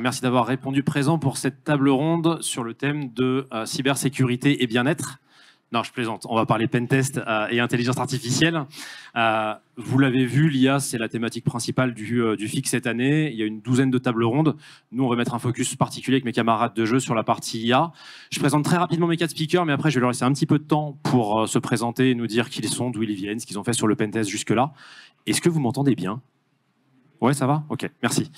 Merci d'avoir répondu présent pour cette table ronde sur le thème de cybersécurité et bien-être. Non, je plaisante. On va parler pentest et intelligence artificielle. Vous l'avez vu, l'IA, c'est la thématique principale du FIC cette année. Il y a une douzaine de tables rondes. Nous, on va mettre un focus particulier avec mes camarades de jeu sur la partie IA. Je présente très rapidement mes 4 speakers, mais après, je vais leur laisser un petit peu de temps pour se présenter et nous dire qui ils sont, d'où ils viennent, ce qu'ils ont fait sur le pentest jusque-là. Est-ce que vous m'entendez bien? Ouais, ça va? Ok, merci.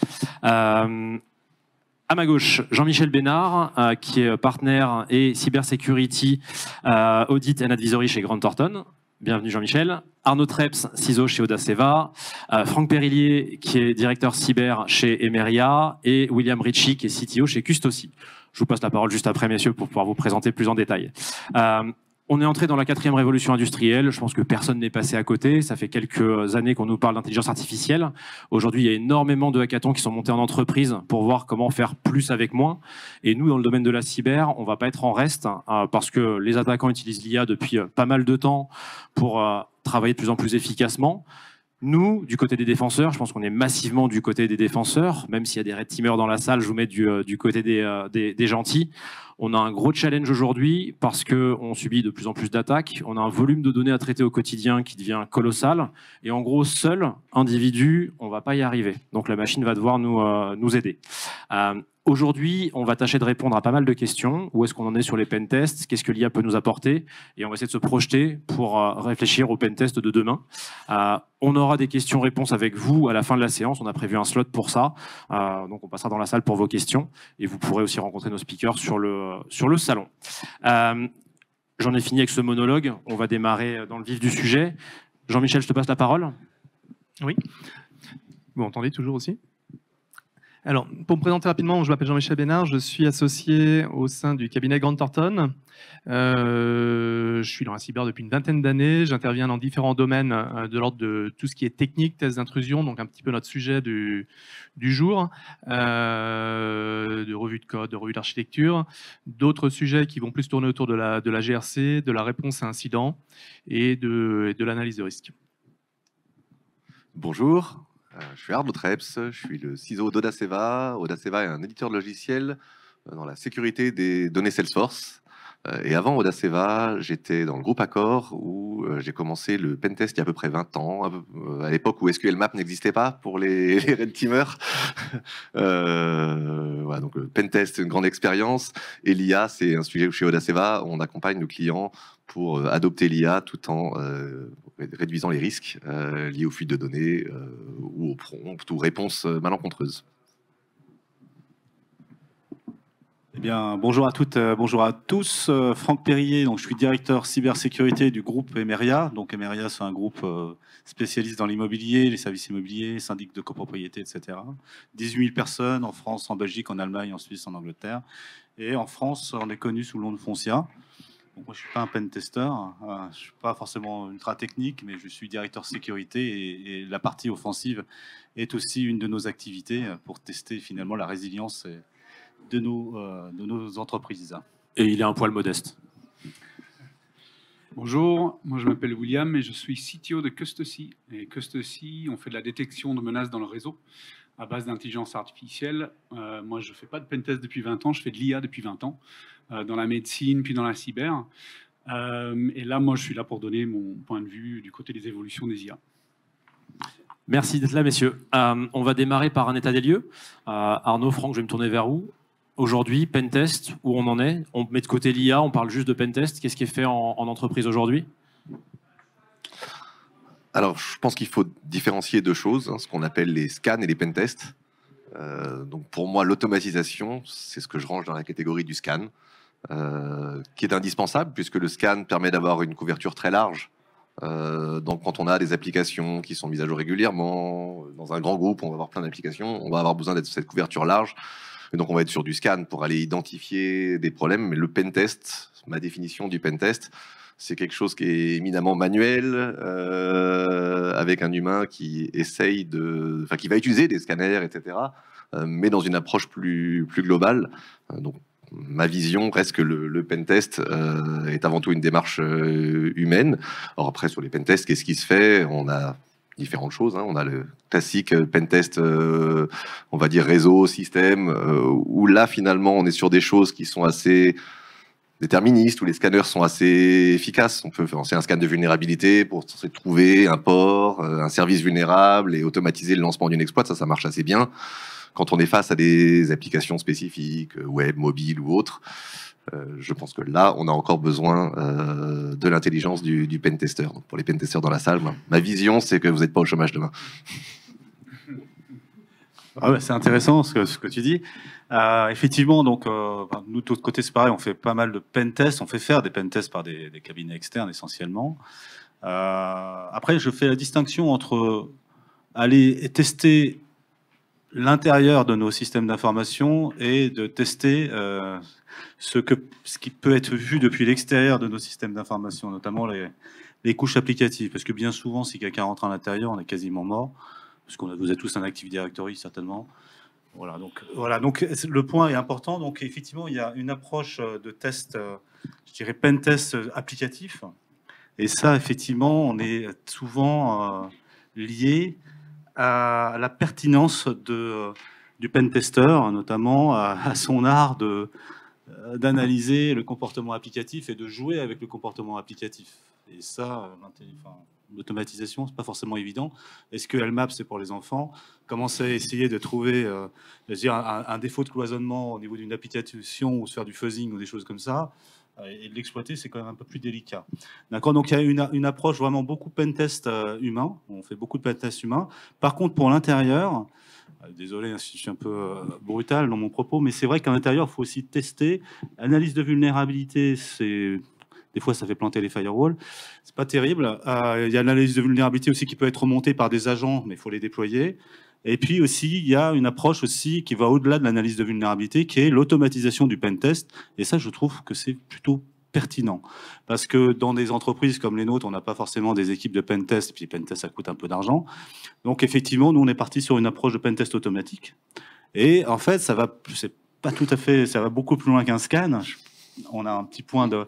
À ma gauche, Jean-Michel Bénard, qui est partenaire et cybersecurity audit and advisory chez Grant Thornton. Bienvenue Jean-Michel. Arnaud Treps, CISO chez Audaceva. Franck Périllier, qui est directeur cyber chez Emeria. Et William Ritchie, qui est CTO chez Custosi. Je vous passe la parole juste après, messieurs, pour pouvoir vous présenter plus en détail. On est entré dans la 4e révolution industrielle. Je pense que personne n'est passé à côté. Ça fait quelques années qu'on nous parle d'intelligence artificielle. Aujourd'hui, il y a énormément de hackathons qui sont montés en entreprise pour voir comment faire plus avec moins. Et nous, dans le domaine de la cyber, on ne va pas être en reste parce que les attaquants utilisent l'IA depuis pas mal de temps pour travailler de plus en plus efficacement. Nous, du côté des défenseurs, je pense qu'on est massivement du côté des défenseurs. Même s'il y a des red teamers dans la salle, je vous mets du côté des gentils. On a un gros challenge aujourd'hui parce qu'on subit de plus en plus d'attaques. On a un volume de données à traiter au quotidien qui devient colossal. Et en gros, seul, individu, on ne va pas y arriver. Donc la machine va devoir nous aider. Aujourd'hui, on va tâcher de répondre à pas mal de questions. Où est-ce qu'on en est sur les pentests? Qu'est-ce que l'IA peut nous apporter? Et on va essayer de se projeter pour réfléchir aux pentests de demain. On aura des questions-réponses avec vous à la fin de la séance. On a prévu un slot pour ça. Donc on passera dans la salle pour vos questions. Et vous pourrez aussi rencontrer nos speakers sur le salon. J'en ai fini avec ce monologue. On va démarrer dans le vif du sujet. Jean-Michel, je te passe la parole. Oui. Vous m'entendez toujours aussi? Alors, pour me présenter rapidement, je m'appelle Jean-Michel Bénard, je suis associé au sein du cabinet Grant Thornton. Je suis dans la cyber depuis une vingtaine d'années, j'interviens dans différents domaines de l'ordre de tout ce qui est technique, tests d'intrusion, donc un petit peu notre sujet du jour, de revue de code, de revue d'architecture, d'autres sujets qui vont plus tourner autour de la GRC, de la réponse à incidents et de l'analyse de risque. Bonjour. Je suis Arnaud Treps, je suis le CISO d'Audaceva. Audaceva est un éditeur de logiciels dans la sécurité des données Salesforce. Et avant Audaceva, j'étais dans le groupe Accor où j'ai commencé le pentest il y a à peu près 20 ans, à l'époque où SQLmap n'existait pas pour les red teamers. Voilà, donc le pentest, une grande expérience. Et l'IA, c'est un sujet où chez Audaceva, on accompagne nos clients pour adopter l'IA tout en réduisant les risques liés aux fuites de données ou aux prompts ou réponses malencontreuses. Eh bien, bonjour à toutes, bonjour à tous. Franck Périllier, donc je suis directeur cybersécurité du groupe Emeria. Donc Emeria, c'est un groupe spécialiste dans l'immobilier, les services immobiliers, syndic de copropriété, etc. 18 000 personnes en France, en Belgique, en Allemagne, en Suisse, en Angleterre. Et en France, on est connu sous le nom de Foncia. Donc, moi, je ne suis pas un pentester, je ne suis pas forcément ultra technique, mais je suis directeur sécurité et la partie offensive est aussi une de nos activités pour tester finalement la résilience de nos entreprises. Et il est un poil modeste. Bonjour, moi je m'appelle William et je suis CTO de Custosi. Et Custosi, on fait de la détection de menaces dans le réseau à base d'intelligence artificielle. Moi, je ne fais pas de pentest depuis 20 ans, je fais de l'IA depuis 20 ans, dans la médecine, puis dans la cyber. Et là, moi, je suis là pour donner mon point de vue du côté des évolutions des IA. Merci d'être là, messieurs. On va démarrer par un état des lieux. Arnaud, Franck, je vais me tourner vers vous. Aujourd'hui, pentest, où on en est? On met de côté l'IA, on parle juste de pentest. Qu'est-ce qui est fait en entreprise aujourd'hui? Alors, je pense qu'il faut différencier deux choses, ce qu'on appelle les scans et les pentests. Donc, pour moi, l'automatisation, c'est ce que je range dans la catégorie du scan, qui est indispensable, puisque le scan permet d'avoir une couverture très large. Donc, quand on a des applications qui sont mises à jour régulièrement, dans un grand groupe, on va avoir plein d'applications, on va avoir besoin d'être cette couverture large. Et donc, on va être sur du scan pour aller identifier des problèmes. Mais le pentest, ma définition du pentest, c'est quelque chose qui est éminemment manuel, avec un humain qui essaye qui va utiliser des scanners, etc., mais dans une approche plus globale. Donc, ma vision reste que le pentest est avant tout une démarche humaine. Alors après, sur les pentests, qu'est-ce qui se fait? On a différentes choses. On a le classique pentest, on va dire réseau, système, où là, finalement, on est sur des choses qui sont assez déterministes, où les scanners sont assez efficaces. On peut lancer un scan de vulnérabilité pour trouver un port, un service vulnérable et automatiser le lancement d'une exploit. Ça marche assez bien. Quand on est face à des applications spécifiques, web, mobile ou autres, je pense que là, on a encore besoin de l'intelligence du pentester. Donc, pour les pentesters dans la salle, ma vision, c'est que vous n'êtes pas au chômage demain. Ah ouais, c'est intéressant ce que tu dis. Effectivement, donc, nous, de l'autre côté, c'est pareil, on fait pas mal de pentests. On fait faire des pentests par des cabinets externes essentiellement. Après, je fais la distinction entre aller tester l'intérieur de nos systèmes d'information et de tester ce qui peut être vu depuis l'extérieur de nos systèmes d'information, notamment les couches applicatives. Parce que bien souvent, si quelqu'un rentre à l'intérieur, on est quasiment mort. Parce que vous êtes tous un Active Directory, certainement. Voilà, donc le point est important. Donc, effectivement, il y a une approche de test, je dirais, pentest applicatif. Et ça, effectivement, on est souvent lié à la pertinence du pentester, notamment à son art d'analyser le comportement applicatif et de jouer avec le comportement applicatif. Et ça, l'automatisation, c'est pas forcément évident. Est-ce que LMAP, c'est pour les enfants? Commencer à essayer de trouver un défaut de cloisonnement au niveau d'une application ou se faire du fuzzing ou des choses comme ça, et de l'exploiter, c'est quand même un peu plus délicat. D'accord. Donc, il y a une approche vraiment beaucoup pentest humain. On fait beaucoup de pentest humain. Par contre, pour l'intérieur, désolé si je suis un peu brutal dans mon propos, mais c'est vrai qu'à l'intérieur, il faut aussi tester. Analyse de vulnérabilité, des fois, ça fait planter les firewalls. C'est pas terrible. Il y a l'analyse de vulnérabilité aussi qui peut être remontée par des agents, mais il faut les déployer. Et puis aussi, il y a une approche aussi qui va au-delà de l'analyse de vulnérabilité, qui est l'automatisation du pentest. Et ça, je trouve que c'est plutôt pertinent. Parce que dans des entreprises comme les nôtres, on n'a pas forcément des équipes de pentest, puis pentest, ça coûte un peu d'argent. Donc effectivement, nous, on est parti sur une approche de pentest automatique. Et en fait, c'est pas tout à fait, ça va beaucoup plus loin qu'un scan. On a un petit point de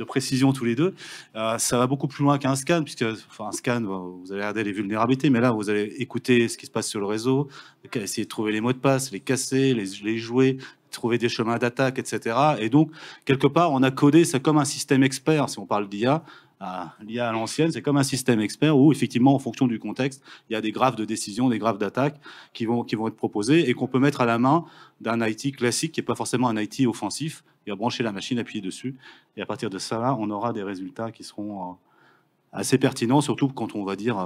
précision tous les deux. Ça va beaucoup plus loin qu'un scan, puisque un scan, vous allez regarder les vulnérabilités, mais là, vous allez écouter ce qui se passe sur le réseau, essayer de trouver les mots de passe, les casser, les jouer, trouver des chemins d'attaque, etc. Et donc, quelque part, on a codé ça comme un système expert, si on parle d'IA. L'IA à l'ancienne, c'est comme un système expert où, effectivement, en fonction du contexte, il y a des graphes de décision, des graphes d'attaque qui vont être proposés et qu'on peut mettre à la main d'un IT classique qui n'est pas forcément un IT offensif. Il va brancher la machine, appuyer dessus. Et à partir de ça, là, on aura des résultats qui seront assez pertinents, surtout quand on va dire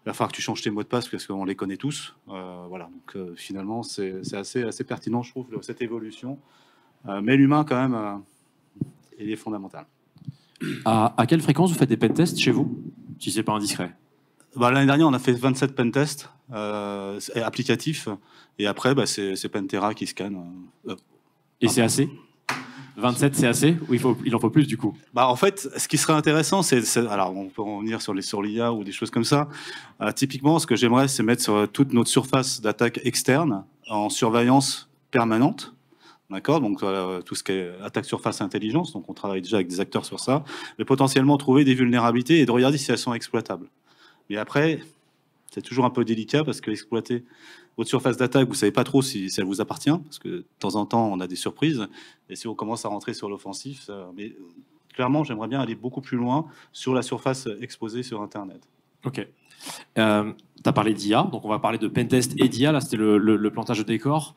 il va falloir que tu changes tes mots de passe parce qu'on les connaît tous. Voilà. Donc, finalement, c'est assez pertinent, je trouve, cette évolution. Mais l'humain, quand même, il est fondamental. À quelle fréquence vous faites des pentests chez vous, si c'est pas indiscret? L'année dernière, on a fait 27 pentests applicatifs. Et après, c'est Pentera qui scanne. Et c'est assez? 27, c'est assez? Ou il en faut plus, du coup? En fait, ce qui serait intéressant, alors on peut revenir sur l'IA ou des choses comme ça. Typiquement, ce que j'aimerais, c'est mettre sur toute notre surface d'attaque externe en surveillance permanente. D'accord, donc tout ce qui est attaque surface intelligence, donc on travaille déjà avec des acteurs sur ça, mais potentiellement trouver des vulnérabilités et de regarder si elles sont exploitables. Mais après, c'est toujours un peu délicat parce que exploiter votre surface d'attaque, vous savez pas trop si elle vous appartient, parce que de temps en temps, on a des surprises, et si on commence à rentrer sur l'offensif, mais clairement, j'aimerais bien aller beaucoup plus loin sur la surface exposée sur Internet. Ok. Tu as parlé d'IA, donc on va parler de pentest et d'IA, là c'était le plantage de décor.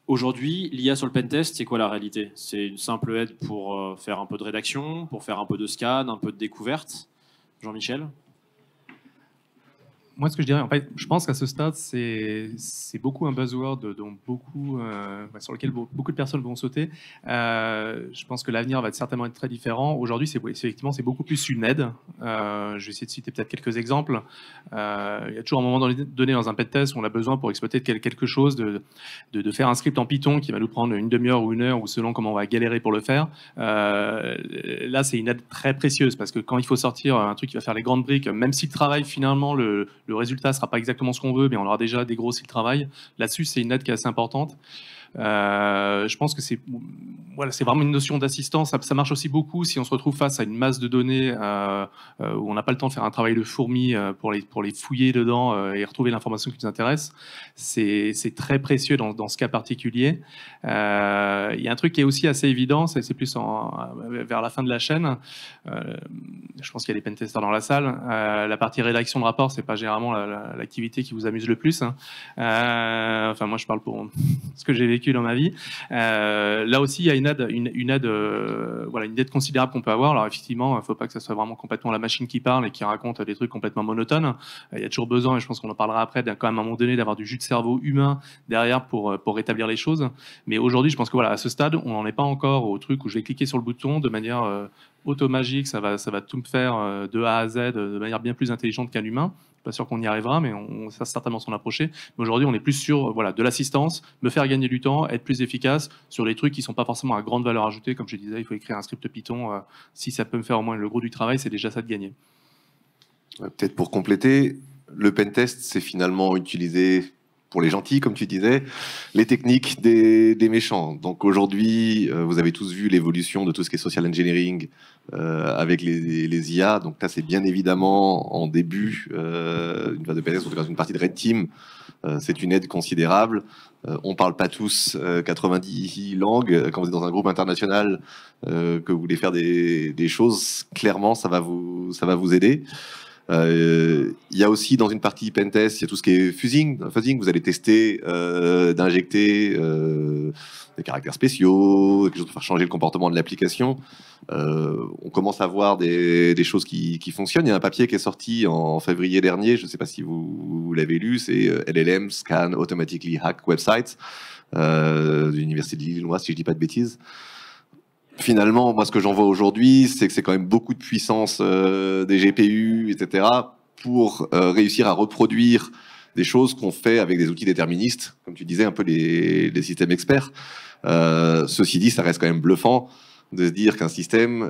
Aujourd'hui, l'IA sur le pentest, c'est quoi la réalité? C'est une simple aide pour faire un peu de rédaction, pour faire un peu de scan, un peu de découverte? Jean-Michel? Moi, ce que je dirais, en fait, je pense qu'à ce stade, c'est beaucoup un buzzword dont sur lequel beaucoup de personnes vont sauter. Je pense que l'avenir va certainement être très différent. Aujourd'hui, effectivement, c'est beaucoup plus une aide. Je vais essayer de citer peut-être quelques exemples. Il y a toujours un moment donné dans un pentest où on a besoin pour exploiter quelque chose de faire un script en Python qui va nous prendre une demi-heure ou une heure, ou selon comment on va galérer pour le faire. Là, c'est une aide très précieuse parce que quand il faut sortir un truc qui va faire les grandes briques, même si le travail, finalement, le résultat ne sera pas exactement ce qu'on veut, mais on aura déjà dégrossi le travail. Là-dessus, c'est une aide qui est assez importante. Je pense que c'est vraiment une notion d'assistance. Ça marche aussi beaucoup si on se retrouve face à une masse de données où on n'a pas le temps de faire un travail de fourmi pour les fouiller dedans et retrouver l'information qui nous intéresse. C'est très précieux dans ce cas particulier. Il y a un truc qui est aussi assez évident, c'est plus vers la fin de la chaîne. Je pense qu'il y a des pentesters dans la salle. La partie rédaction de rapport, c'est pas généralement l'activité qui vous amuse le plus. Enfin, moi, je parle pour ce que j'ai vécu dans ma vie. Là aussi, il y a une aide considérable qu'on peut avoir. Alors, effectivement, il ne faut pas que ça soit vraiment complètement la machine qui parle et qui raconte des trucs complètement monotones. Il y a toujours besoin, et je pense qu'on en parlera après, quand même à un moment donné, d'avoir du jus de cerveau humain derrière pour rétablir les choses. Mais aujourd'hui, je pense que à ce stade, on n'en est pas encore au truc où je vais cliquer sur le bouton de manière automagique, ça va tout me faire de A à Z de manière bien plus intelligente qu'un humain. Je suis pas sûr qu'on y arrivera, mais on va certainement s'en approcher. Mais aujourd'hui, on est plus sur de l'assistance, me faire gagner du temps, être plus efficace sur les trucs qui ne sont pas forcément à grande valeur ajoutée. Comme je disais, il faut écrire un script Python. Si ça peut me faire au moins le gros du travail, c'est déjà ça de gagner. Peut-être pour compléter, le pentest, c'est finalement utiliser pour les gentils, comme tu disais, les techniques des méchants. Donc aujourd'hui, vous avez tous vu l'évolution de tout ce qui est social engineering avec les IA. Donc là, c'est bien évidemment en début une phase de pentest, dans une partie de Red Team. C'est une aide considérable. On ne parle pas tous 90 langues. Quand vous êtes dans un groupe international, que vous voulez faire des choses, clairement, ça va vous aider. Il y a aussi dans une partie pentest, il y a tout ce qui est fuzzing. Vous allez tester d'injecter des caractères spéciaux, quelque chose pour faire changer le comportement de l'application. On commence à voir des choses qui fonctionnent. Il y a un papier qui est sorti en février dernier, je ne sais pas si vous l'avez lu, c'est LLM Scan Automatically Hack Websites de l'Université de l'Illinois, si je ne dis pas de bêtises. Finalement, moi, ce que j'en vois aujourd'hui, c'est que c'est quand même beaucoup de puissance des GPU, etc., pour réussir à reproduire des choses qu'on fait avec des outils déterministes, comme tu disais, un peu les systèmes experts. Ceci dit, ça reste quand même bluffant de se dire qu'un système,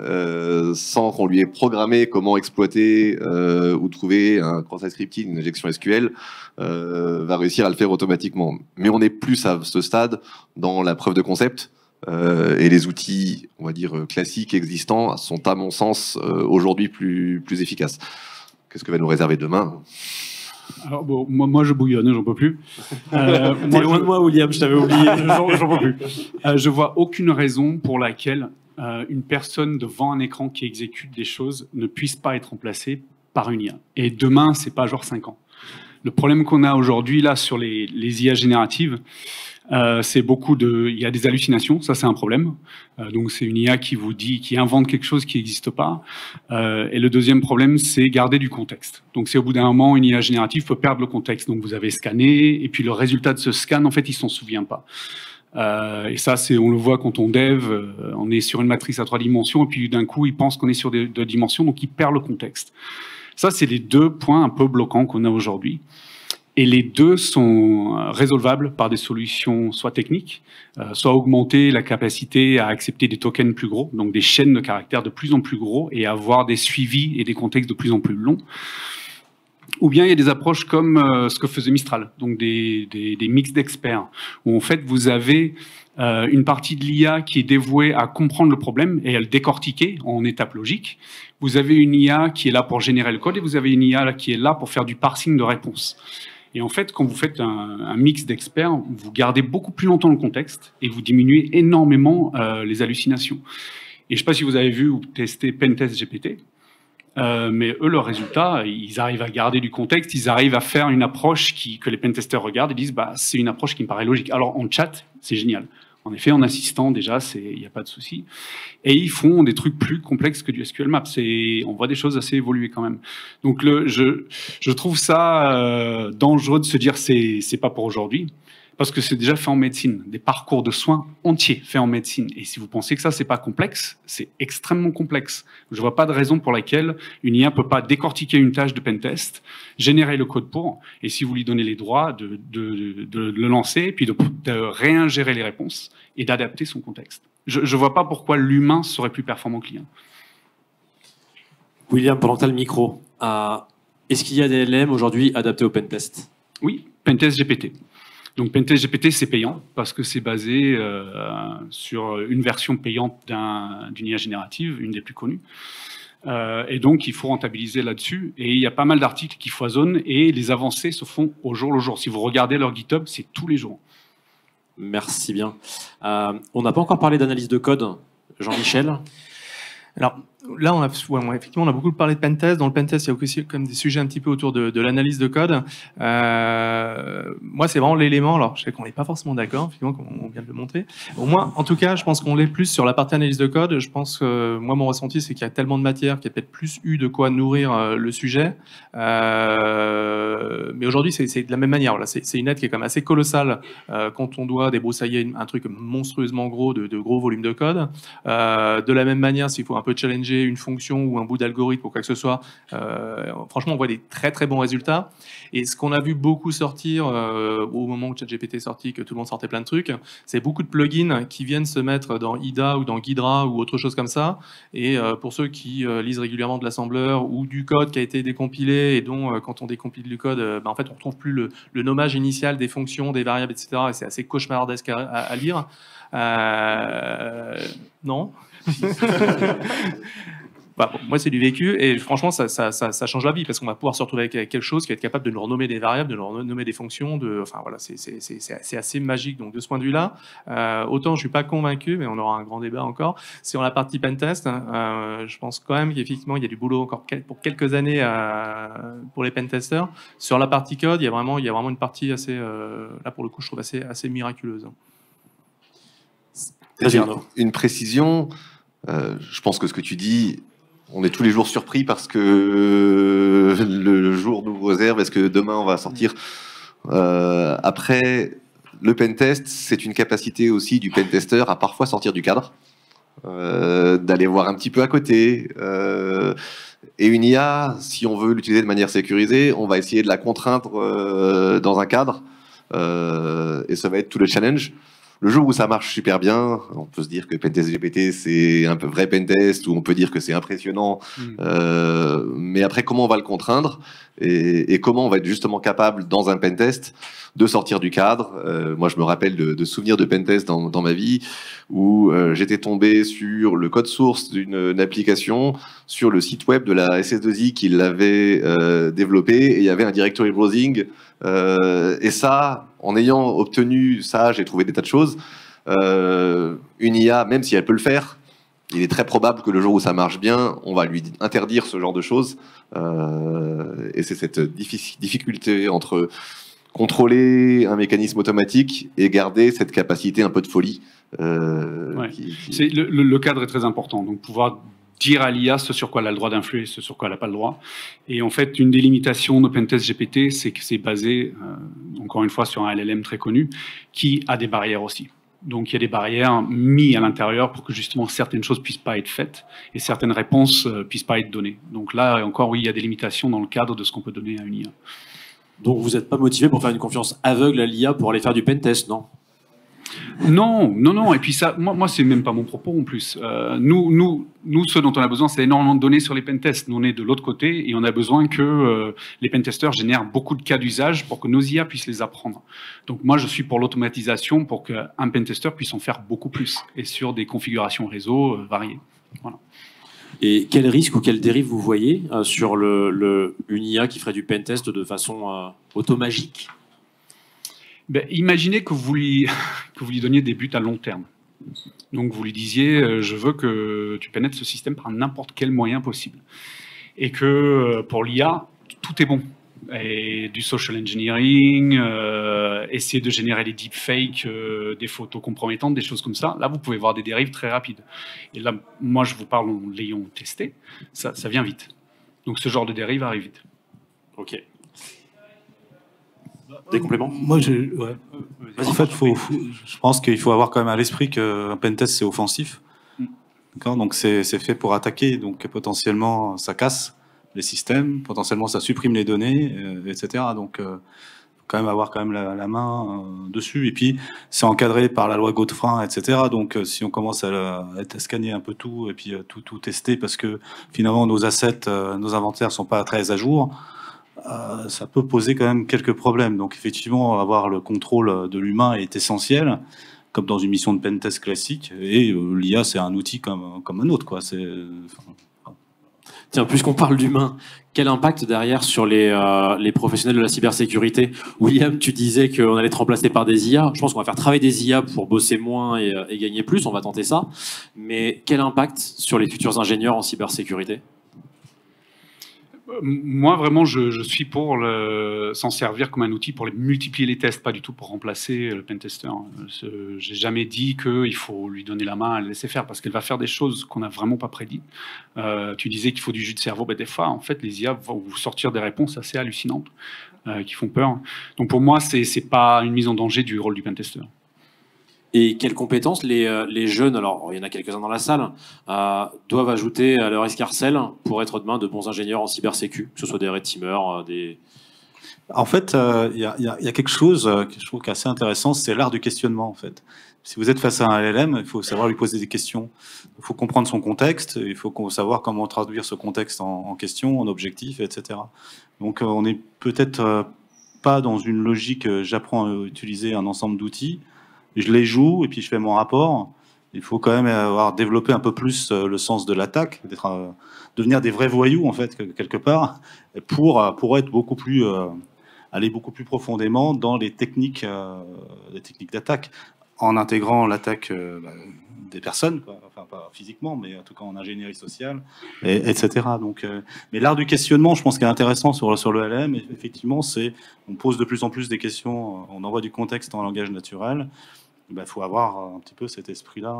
sans qu'on lui ait programmé comment exploiter ou trouver un cross-site scripting, une injection SQL, va réussir à le faire automatiquement. Mais on est plus à ce stade dans la preuve de concept. Et les outils, on va dire, classiques existants sont, à mon sens, aujourd'hui plus efficaces. Qu'est-ce que va nous réserver demain ? Alors bon, moi je bouillonne, j'en peux plus. T'es loin de moi, William, je t'avais oublié. J'en peux plus. Je vois aucune raison pour laquelle une personne devant un écran qui exécute des choses ne puisse pas être remplacée par une IA. Et demain, c'est pas genre 5 ans. Le problème qu'on a aujourd'hui là sur les IA génératives, c'est il y a des hallucinations, ça c'est un problème. Donc c'est une IA qui invente quelque chose qui n'existe pas. Et le deuxième problème, c'est garder du contexte. Donc c'est au bout d'un moment, une IA générative peut perdre le contexte. Donc vous avez scanné, et puis le résultat de ce scan, en fait, il s'en souvient pas. Et ça, on le voit quand on dev, on est sur une matrice à 3 dimensions, et puis d'un coup, il pense qu'on est sur 2 dimensions, donc il perd le contexte. Ça, c'est les 2 points un peu bloquants qu'on a aujourd'hui. Et les 2 sont résolvables par des solutions soit techniques, soit augmenter la capacité à accepter des tokens plus gros, donc des chaînes de caractères de plus en plus gros, et avoir des suivis et des contextes de plus en plus longs. Ou bien il y a des approches comme ce que faisait Mistral, donc des mix d'experts, où en fait vous avez une partie de l'IA qui est dévouée à comprendre le problème et à le décortiquer en étapes logiques. Vous avez une IA qui est là pour générer le code, et vous avez une IA qui est là pour faire du parsing de réponses. Et en fait, quand vous faites un mix d'experts, vous gardez beaucoup plus longtemps le contexte et vous diminuez énormément les hallucinations. Et je ne sais pas si vous avez vu ou testé Pentest GPT, mais eux, leurs résultats, ils arrivent à garder du contexte, ils arrivent à faire une approche que les pentesters regardent et disent c'est une approche qui me paraît logique. Alors en chat, c'est génial. En effet, en assistant, déjà, il n'y a pas de souci. Et ils font des trucs plus complexes que du SQL Map. On voit des choses assez évoluer quand même. Donc, je trouve ça dangereux de se dire c'est pas pour aujourd'hui, parce que c'est déjà fait en médecine. Des parcours de soins entiers faits en médecine. Et si vous pensez que ça, c'est pas complexe, c'est extrêmement complexe. Je vois pas de raison pour laquelle une IA peut pas décortiquer une tâche de pentest, générer le code pour, et si vous lui donnez les droits de le lancer, puis de réingérer les réponses et d'adapter son contexte. Je vois pas pourquoi l'humain serait plus performant que l'IA. William, pendant que tu as le micro, est-ce qu'il y a des LLM aujourd'hui adaptés au pentest ? Oui, Pentest GPT. Donc Pentest GPT, c'est payant parce que c'est basé sur une version payante d'une IA générative, une des plus connues. Et donc, il faut rentabiliser là-dessus. Et il y a pas mal d'articles qui foisonnent et les avancées se font au jour le jour. Si vous regardez leur GitHub, c'est tous les jours. Merci bien. On n'a pas encore parlé d'analyse de code. Jean-Michel? Alors là, effectivement, on a beaucoup parlé de pentest. Dans le pentest, il y a aussi comme des sujets un petit peu autour de l'analyse de code. Moi, c'est vraiment l'élément. Alors, je sais qu'on n'est pas forcément d'accord, effectivement, comme on vient de le montrer. Au moins, en tout cas, je pense qu'on l'est plus sur la partie analyse de code. Je pense que moi, mon ressenti, c'est qu'il y a tellement de matière qu'il y a peut-être plus eu de quoi nourrir le sujet. Mais aujourd'hui, c'est de la même manière. Voilà, c'est une aide qui est quand même assez colossale quand on doit débroussailler un truc monstrueusement gros, de gros volumes de code. De la même manière, s'il faut un peu challenger une fonction ou un bout d'algorithme ou quoi que ce soit, franchement, on voit des très très bons résultats. Et ce qu'on a vu beaucoup sortir au moment où ChatGPT est sorti, que tout le monde sortait plein de trucs, c'est beaucoup de plugins qui viennent se mettre dans IDA ou dans Ghidra ou autre chose comme ça. Et pour ceux qui lisent régulièrement de l'assembleur ou du code qui a été décompilé et dont, quand on décompile du code, en fait, on ne retrouve plus le nommage initial des fonctions, des variables, etc. Et c'est assez cauchemardesque à lire. Non. Bah, moi, c'est du vécu et franchement, ça change la vie parce qu'on va pouvoir se retrouver avec quelque chose qui va être capable de nous renommer des variables, de nous renommer des fonctions. Enfin, voilà, c'est assez magique. Donc, de ce point de vue-là, autant je suis pas convaincu, mais on aura un grand débat encore. Sur la partie pentest, je pense quand même qu'effectivement, il y a du boulot encore pour quelques années pour les pentesters. Sur la partie code, il y a vraiment une partie assez, là pour le coup, je trouve assez miraculeuse. Une précision, je pense que ce que tu dis, on est tous les jours surpris parce que le jour nous réserve, est-ce que demain on va sortir après, le pentest, c'est une capacité aussi du pentester à parfois sortir du cadre, d'aller voir un petit peu à côté. Et une IA, si on veut l'utiliser de manière sécurisée, on va essayer de la contraindre dans un cadre, et ça va être tout le challenge. Le jour où ça marche super bien, on peut se dire que Pentest GPT, c'est un peu vrai Pentest, ou on peut dire que c'est impressionnant. Mais après, comment on va le contraindre et comment on va être justement capable, dans un Pentest, de sortir du cadre. Moi, je me rappelle de souvenirs de Pentest dans ma vie où j'étais tombé sur le code source d'une application, sur le site web de la SS2I qui l'avait développé, et il y avait un directory browsing. Et ça, en ayant obtenu ça, j'ai trouvé des tas de choses. Une IA, même si elle peut le faire, il est très probable que le jour où ça marche bien, on va lui interdire ce genre de choses. Et c'est cette difficulté entre contrôler un mécanisme automatique et garder cette capacité un peu de folie. Ouais. Le cadre est très important. Donc pouvoir dire à l'IA ce sur quoi elle a le droit d'influer, ce sur quoi elle n'a pas le droit. Et en fait, une des limitations de Pentest GPT, c'est que c'est basé, encore une fois, sur un LLM très connu, qui a des barrières aussi. Donc il y a des barrières mises à l'intérieur pour que justement certaines choses puissent pas être faites et certaines réponses puissent pas être données. Donc là, encore, oui, il y a des limitations dans le cadre de ce qu'on peut donner à une IA. Donc vous n'êtes pas motivé pour faire une confiance aveugle à l'IA pour aller faire du pentest, non ? Non. Et puis ça, moi c'est même pas mon propos en plus. Nous, ce dont on a besoin, c'est énormément de données sur les pentests. Nous, on est de l'autre côté et on a besoin que les pentesters génèrent beaucoup de cas d'usage pour que nos IA puissent les apprendre. Donc moi, je suis pour l'automatisation pour qu'un pentester puisse en faire beaucoup plus et sur des configurations réseau variées. Voilà. Et quel risque ou quelle dérive vous voyez sur une IA qui ferait du pentest de façon automagique ? Ben, imaginez que vous lui donniez des buts à long terme. Donc vous lui disiez, je veux que tu pénètres ce système par n'importe quel moyen possible. Et que pour l'IA, tout est bon. Et du social engineering, essayer de générer des deepfakes, des photos compromettantes, des choses comme ça. Là, vous pouvez voir des dérives très rapides. Et là, moi, je vous parle en l'ayant testé, ça vient vite. Donc ce genre de dérive arrive vite. Ok. Des compléments ? Moi, ouais. En fait, je pense qu'il faut avoir quand même à l'esprit qu'un pentest, c'est offensif. Donc c'est fait pour attaquer, donc potentiellement ça casse les systèmes, potentiellement ça supprime les données, etc. Donc faut quand même avoir la main dessus. Et puis c'est encadré par la loi Godefroy, etc. Donc si on commence à scanner un peu tout et puis tout tester, parce que finalement nos assets, nos inventaires sont pas très à jour, ça peut poser quand même quelques problèmes. Donc effectivement, avoir le contrôle de l'humain est essentiel, comme dans une mission de pentest classique. Et l'IA, c'est un outil comme un autre, quoi. Tiens, puisqu'on parle d'humain, quel impact derrière sur les professionnels de la cybersécurité? William, tu disais qu'on allait être remplacé par des IA. Je pense qu'on va faire travailler des IA pour bosser moins et gagner plus. On va tenter ça. Mais quel impact sur les futurs ingénieurs en cybersécurité? Moi, vraiment, je suis pour s'en servir comme un outil pour multiplier les tests, pas du tout pour remplacer le pentester. J'ai jamais dit qu'il faut lui donner la main et le laisser faire, parce qu'elle va faire des choses qu'on n'a vraiment pas prédites. Tu disais qu'il faut du jus de cerveau. Ben, des fois, en fait, les IA vont vous sortir des réponses assez hallucinantes qui font peur. Donc pour moi, c'est pas une mise en danger du rôle du pentester. Et quelles compétences les jeunes, alors il y en a quelques-uns dans la salle, doivent ajouter à leur escarcelle pour être demain de bons ingénieurs en cybersécu, que ce soit des red teamers, des... En fait, il y a quelque chose que je trouve assez intéressant, c'est l'art du questionnement, en fait. Si vous êtes face à un LLM, il faut savoir lui poser des questions. Il faut comprendre son contexte, il faut savoir comment traduire ce contexte en question, en objectif, etc. Donc on n'est peut-être pas dans une logique, j'apprends à utiliser un ensemble d'outils, je les joue et puis je fais mon rapport. Il faut quand même avoir développé un peu plus le sens de l'attaque, devenir des vrais voyous en fait quelque part, pour être beaucoup plus aller beaucoup plus profondément dans les techniques d'attaque, en intégrant l'attaque des personnes, quoi. Enfin pas physiquement, mais en tout cas en ingénierie sociale, etc. Donc, mais l'art du questionnement, je pense qu'il est intéressant sur le LM. Effectivement, on pose de plus en plus des questions, on envoie du contexte en langage naturel. Il faut avoir un petit peu cet esprit-là.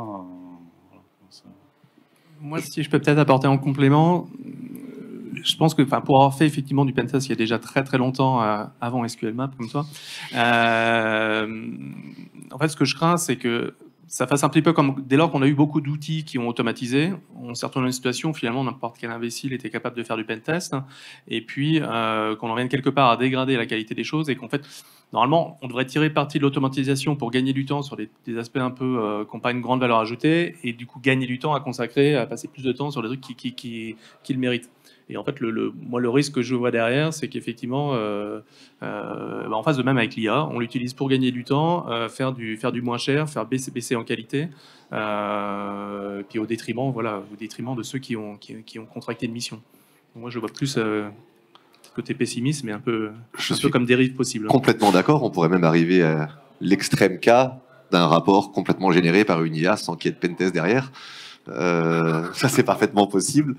Moi, si je peux peut-être apporter en complément, je pense que pour avoir fait effectivement du pentest il y a déjà très très longtemps, avant SQL Map comme toi, en fait ce que je crains c'est que ça fasse un petit peu comme dès lors qu'on a eu beaucoup d'outils qui ont automatisé, on s'est retrouvé dans une situation où finalement n'importe quel imbécile était capable de faire du pentest, et puis qu'on en vienne quelque part à dégrader la qualité des choses, et qu'en fait, normalement, on devrait tirer parti de l'automatisation pour gagner du temps sur des aspects un peu qui n'ont pas une grande valeur ajoutée, et du coup gagner du temps à consacrer, à passer plus de temps sur des trucs qui le méritent. Et en fait, moi, le risque que je vois derrière, c'est qu'effectivement, en face de même avec l'IA, on l'utilise pour gagner du temps, faire du moins cher, faire baisser en qualité, puis au détriment de ceux qui ont contracté une mission. Donc moi, je vois plus côté pessimiste, mais un peu comme dérive possible. Complètement d'accord. On pourrait même arriver à l'extrême cas d'un rapport complètement généré par une IA sans qu'il y ait de pentest derrière. Ça c'est parfaitement possible.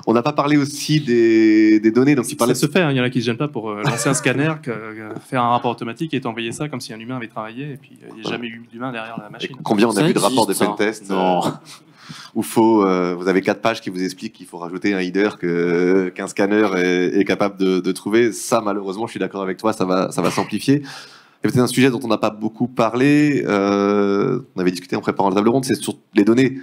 On n'a pas parlé aussi des données. Donc, ça se fait, hein. Il y en a qui ne se gênent pas pour lancer un scanner, faire un rapport automatique et t'envoyer ça comme si un humain avait travaillé, et puis il n'y a jamais eu d'humain derrière la machine. Et combien on a vu de rapports de pentest où vous avez 4 pages qui vous expliquent qu'il faut rajouter un header qu'un scanner est capable de trouver. Ça, malheureusement, je suis d'accord avec toi, ça va s'amplifier. Et peut-être un sujet dont on n'a pas beaucoup parlé, on avait discuté en préparant la table ronde, c'est sur les données.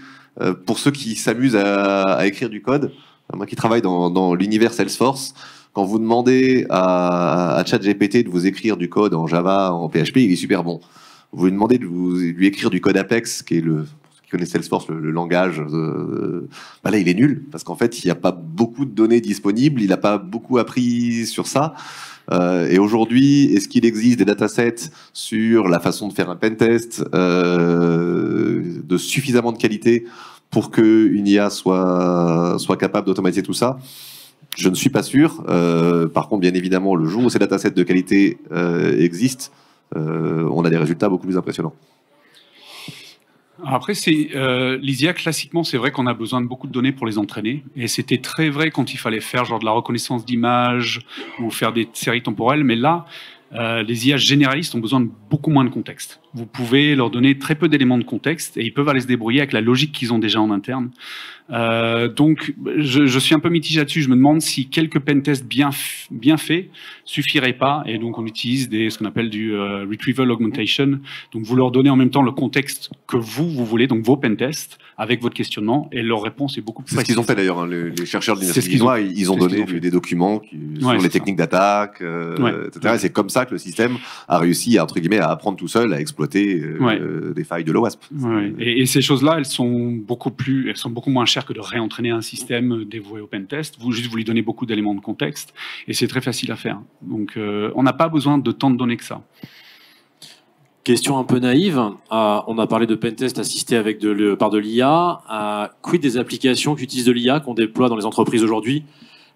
Pour ceux qui s'amusent à écrire du code, moi qui travaille dans l'univers Salesforce, quand vous demandez à ChatGPT de vous écrire du code en Java, en PHP, il est super bon. Vous lui demandez de lui écrire du code Apex, qui est pour ceux qui connaissent Salesforce, le langage, là il est nul, parce qu'en fait il n'y a pas beaucoup de données disponibles, il n'a pas beaucoup appris sur ça. Et aujourd'hui, est-ce qu'il existe des datasets sur la façon de faire un pentest de suffisamment de qualité pour qu'une IA soit capable d'automatiser tout ça? Je ne suis pas sûr. Par contre, bien évidemment, le jour où ces datasets de qualité existent, on a des résultats beaucoup plus impressionnants. Après, les IA, classiquement, c'est vrai qu'on a besoin de beaucoup de données pour les entraîner. Et c'était très vrai quand il fallait faire genre de la reconnaissance d'images ou faire des séries temporelles. Mais là, les IA généralistes ont besoin de beaucoup moins de contexte. Vous pouvez leur donner très peu d'éléments de contexte et ils peuvent aller se débrouiller avec la logique qu'ils ont déjà en interne. Donc, je suis un peu mitigé là-dessus. Je me demande si quelques pentests bien faits suffiraient pas. Et donc, on utilise ce qu'on appelle du retrieval augmentation. Donc, vous leur donnez en même temps le contexte que vous voulez, donc vos pentests, avec votre questionnement, et leur réponse est beaucoup plus précise. C'est ce qu'ils ont fait d'ailleurs, hein, les chercheurs de l'université chinois, ils ont donné des documents sur les techniques d'attaque, etc. Et c'est comme ça que le système a réussi, entre guillemets, à apprendre tout seul, à exploiter exploiter des failles de l'OWASP. Ouais. Et ces choses-là, elles sont beaucoup moins chères que de réentraîner un système dévoué au pentest. Vous lui donnez beaucoup d'éléments de contexte et c'est très facile à faire. Donc, on n'a pas besoin de tant de données que ça. Question un peu naïve. On a parlé de pentest assisté par de l'IA. Quid des applications qui utilisent de l'IA, qu'on déploie dans les entreprises aujourd'hui?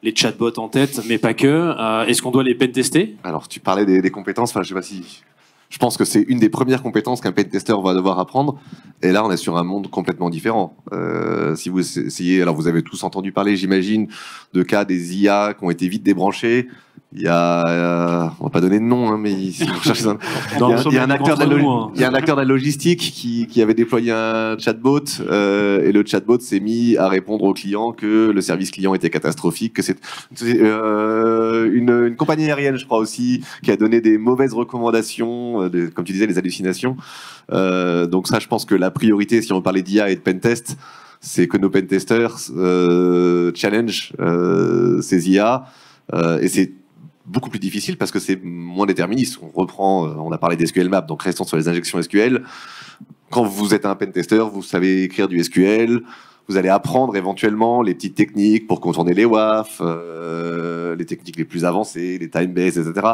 Les chatbots en tête, mais pas que. Est-ce qu'on doit les pentester? Alors, tu parlais des compétences. Enfin, je sais pas si. Je pense que c'est une des premières compétences qu'un pentester va devoir apprendre. Et là, on est sur un monde complètement différent. Si vous essayez, alors vous avez tous entendu parler, j'imagine, de cas des IA qui ont été vite débranchés. Il y a, on va pas donner de nom, hein, mais si vous cherchez il y a un acteur de la logistique qui avait déployé un chatbot et le chatbot s'est mis à répondre aux clients que le service client était catastrophique, que c'est une compagnie aérienne, je crois aussi, qui a donné des mauvaises recommandations, comme tu disais, les hallucinations. Donc ça, je pense que la priorité, si on parlait d'IA et de pentest, c'est que nos pentesters challenge ces IA et c'est beaucoup plus difficile parce que c'est moins déterministe. On a parlé d'SQL Map, donc restons sur les injections SQL. Quand vous êtes un pentester, vous savez écrire du SQL, vous allez apprendre éventuellement les petites techniques pour contourner les WAF, les techniques les plus avancées, les time-based, etc.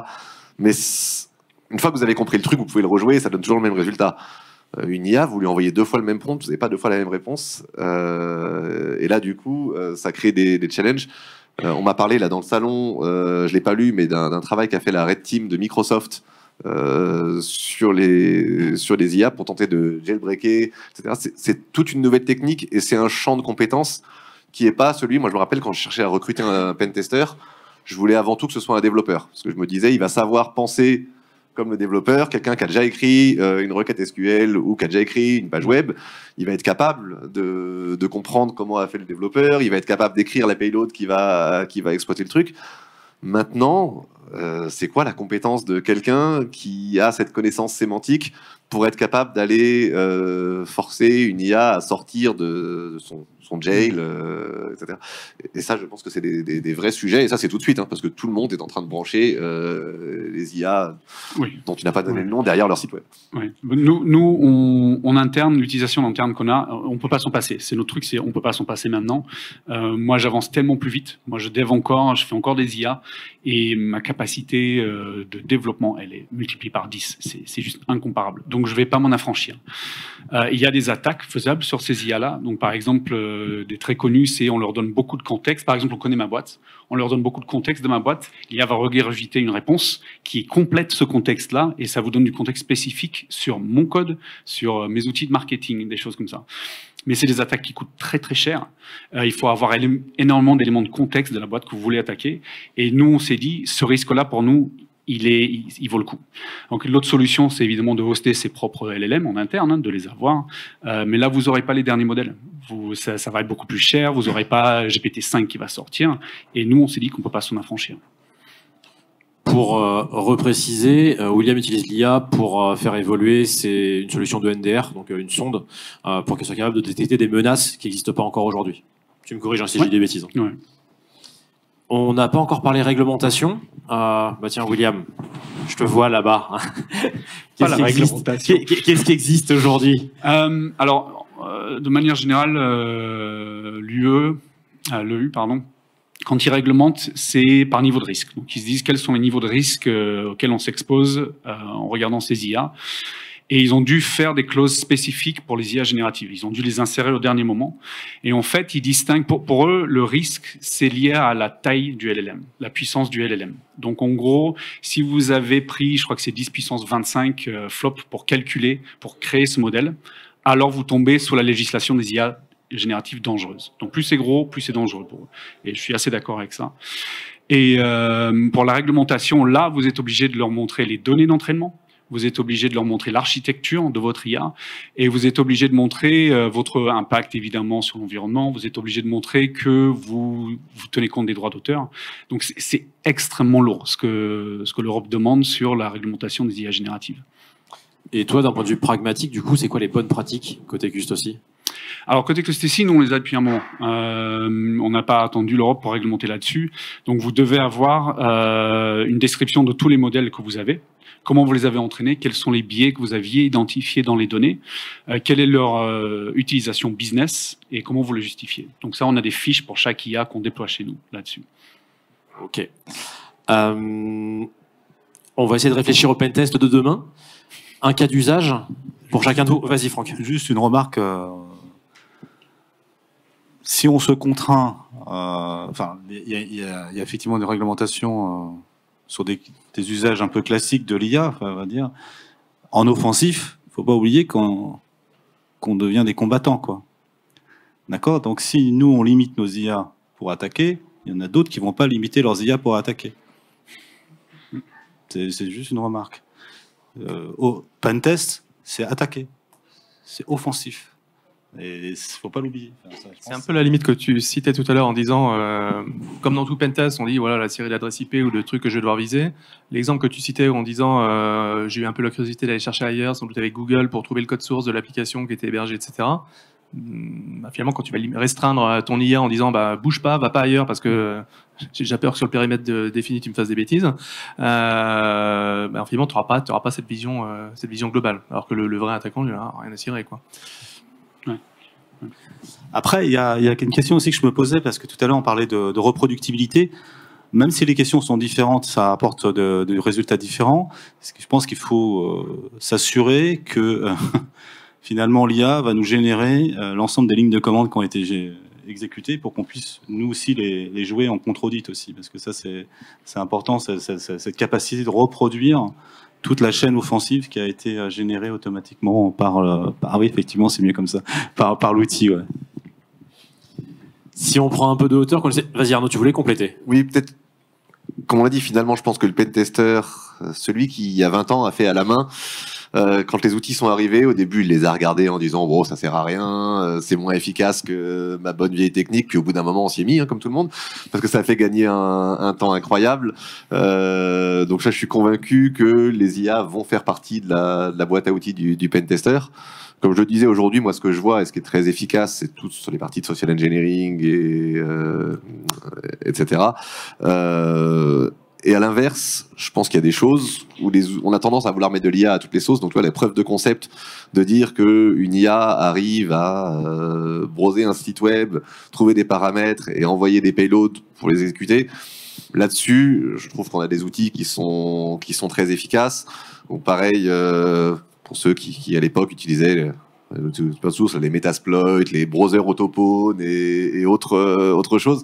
Mais une fois que vous avez compris le truc, vous pouvez le rejouer, ça donne toujours le même résultat. Une IA, vous lui envoyez 2 fois le même prompt, vous n'avez pas 2 fois la même réponse. Et là, du coup, ça crée des challenges. On m'a parlé là dans le salon, je l'ai pas lu, mais d'un travail qu'a fait la Red Team de Microsoft sur des IA pour tenter de jailbreaker, etc. C'est toute une nouvelle technique et c'est un champ de compétences qui est pas celui. Moi, je me rappelle quand je cherchais à recruter un pentester, je voulais avant tout que ce soit un développeur parce que je me disais, il va savoir penser comme le développeur, quelqu'un qui a déjà écrit une requête SQL ou qui a déjà écrit une page web, il va être capable de comprendre comment a fait le développeur, il va être capable d'écrire la payload qui va exploiter le truc. Maintenant, c'est quoi la compétence de quelqu'un qui a cette connaissance sémantique pour être capable d'aller forcer une IA à sortir de son jail, etc. Et ça, je pense que c'est des vrais sujets. Et ça, c'est tout de suite, hein, parce que tout le monde est en train de brancher les IA dont tu n'as pas donné le nom derrière leur site web. Oui. Nous on interne, l'utilisation interne qu'on a, on ne peut pas s'en passer. C'est notre truc, on ne peut pas s'en passer maintenant. Moi, j'avance tellement plus vite. Moi, je dev encore, je fais encore des IA. Et ma capacité de développement, elle est multipliée par 10. C'est juste incomparable. Donc, je ne vais pas m'en affranchir. Il y a des attaques faisables sur ces IA-là. Donc, par exemple, des très connus, c'est on leur donne beaucoup de contexte. Par exemple, on connaît ma boîte. On leur donne beaucoup de contexte de ma boîte. L'IA va regurgiter une réponse qui complète ce contexte-là et ça vous donne du contexte spécifique sur mon code, sur mes outils de marketing, des choses comme ça. Mais c'est des attaques qui coûtent très très cher. Il faut avoir énormément d'éléments de contexte de la boîte que vous voulez attaquer. Et nous, on s'est dit, ce risque-là, pour nous, il vaut le coup. Donc l'autre solution, c'est évidemment de hoster ses propres LLM en interne, hein, de les avoir. Mais là, vous n'aurez pas les derniers modèles. Ça va être beaucoup plus cher. Vous n'aurez pas GPT-5 qui va sortir. Et nous, on s'est dit qu'on ne peut pas s'en affranchir. Pour repréciser, William utilise l'IA pour faire évoluer une solution de NDR, donc une sonde, pour qu'elle soit capable de détecter des menaces qui n'existent pas encore aujourd'hui. Tu me corriges si je dis des bêtises. Ouais. On n'a pas encore parlé réglementation. Bah tiens, William, je te vois là-bas. Qu'est-ce qui existe aujourd'hui? Alors, de manière générale, l'EU, quand ils réglementent, c'est par niveau de risque. Donc, ils se disent quels sont les niveaux de risque auxquels on s'expose en regardant ces IA. Et ils ont dû faire des clauses spécifiques pour les IA génératives. Ils ont dû les insérer au dernier moment. Et en fait, ils distinguent, pour eux, le risque, c'est lié à la taille du LLM, la puissance du LLM. Donc, en gros, si vous avez pris, je crois que c'est 10 puissance 25 flops pour calculer, pour créer ce modèle, alors vous tombez sous la législation des IA génératives dangereuses. Donc, plus c'est gros, plus c'est dangereux pour eux. Et je suis assez d'accord avec ça. Et pour la réglementation, là, vous êtes obligé de leur montrer les données d'entraînement. Vous êtes obligé de leur montrer l'architecture de votre IA et vous êtes obligé de montrer votre impact évidemment sur l'environnement. Vous êtes obligé de montrer que vous tenez compte des droits d'auteur. Donc c'est extrêmement lourd ce que l'Europe demande sur la réglementation des IA génératives. Et toi, d'un point de vue pragmatique, du coup, c'est quoi les bonnes pratiques côté Custocy ? Alors, côté Custocy, nous, on les a depuis un moment. On n'a pas attendu l'Europe pour réglementer là-dessus. Donc, vous devez avoir une description de tous les modèles que vous avez. comment vous les avez entraînés, quels sont les biais que vous aviez identifiés dans les données, quelle est leur utilisation business et comment vous le justifiez. Donc ça, on a des fiches pour chaque IA qu'on déploie chez nous là-dessus. Ok. On va essayer de réfléchir au pentest de demain. Un cas d'usage pour chacun de vous. Vas-y, Franck. Juste une remarque. Si on se contraint, il y a effectivement des réglementations sur des usages un peu classiques de l'IA, on va dire. En offensif, il ne faut pas oublier qu'on devient des combattants, quoi. D'accord? Donc si nous, on limite nos IA pour attaquer, il y en a d'autres qui ne vont pas limiter leurs IA pour attaquer. C'est juste une remarque. Au pentest, c'est attaquer. C'est offensif. Et il ne faut pas l'oublier. C'est un peu la limite que tu citais tout à l'heure en disant, comme dans tout pentest, on dit voilà la série d'adresses IP ou de trucs que je vais devoir viser. L'exemple que tu citais en disant j'ai eu un peu la curiosité d'aller chercher ailleurs, sans doute avec Google, pour trouver le code source de l'application qui était hébergée, etc. Finalement, quand tu vas restreindre ton IA en disant bouge pas, va pas ailleurs parce que j'ai déjà peur que sur le périmètre défini tu me fasses des bêtises, finalement tu n'auras pas cette vision globale. Alors que le vrai attaquant, lui, n'a rien à cirer, quoi. Après, il y a une question aussi que je me posais, parce que tout à l'heure on parlait de reproductibilité. Même si les questions sont différentes, ça apporte des résultats différents. Je pense qu'il faut s'assurer que finalement l'IA va nous générer l'ensemble des lignes de commande qui ont été exécutées pour qu'on puisse nous aussi les jouer en contre-audit aussi. Parce que ça c'est important, cette capacité de reproduire toute la chaîne offensive qui a été générée automatiquement ah oui, effectivement, c'est mieux comme ça, par l'outil. Ouais. Si on prend un peu de hauteur, vas-y Arnaud, tu voulais compléter? Oui, peut-être, comme on l'a dit, finalement, je pense que le pentester, celui qui, il y a 20 ans, a fait à la main, quand les outils sont arrivés, au début, il les a regardés en disant bon, ça sert à rien, c'est moins efficace que ma bonne vieille technique. Puis au bout d'un moment, on s'y est mis, comme tout le monde, parce que ça a fait gagner un temps incroyable. Donc là, je suis convaincu que les IA vont faire partie de la boîte à outils du pentester. Comme je le disais aujourd'hui, moi, ce que je vois et ce qui est très efficace, c'est tout sur les parties de social engineering etc. Et à l'inverse, je pense qu'il y a des choses où on a tendance à vouloir mettre de l'IA à toutes les sauces. Donc, tu vois, la preuve de concept de dire qu'une IA arrive à browser un site web, trouver des paramètres et envoyer des payloads pour les exécuter. Là-dessus, je trouve qu'on a des outils qui sont très efficaces. Donc, pareil, pour ceux qui à l'époque utilisaient les Metasploit, les browsers autopone et autres choses,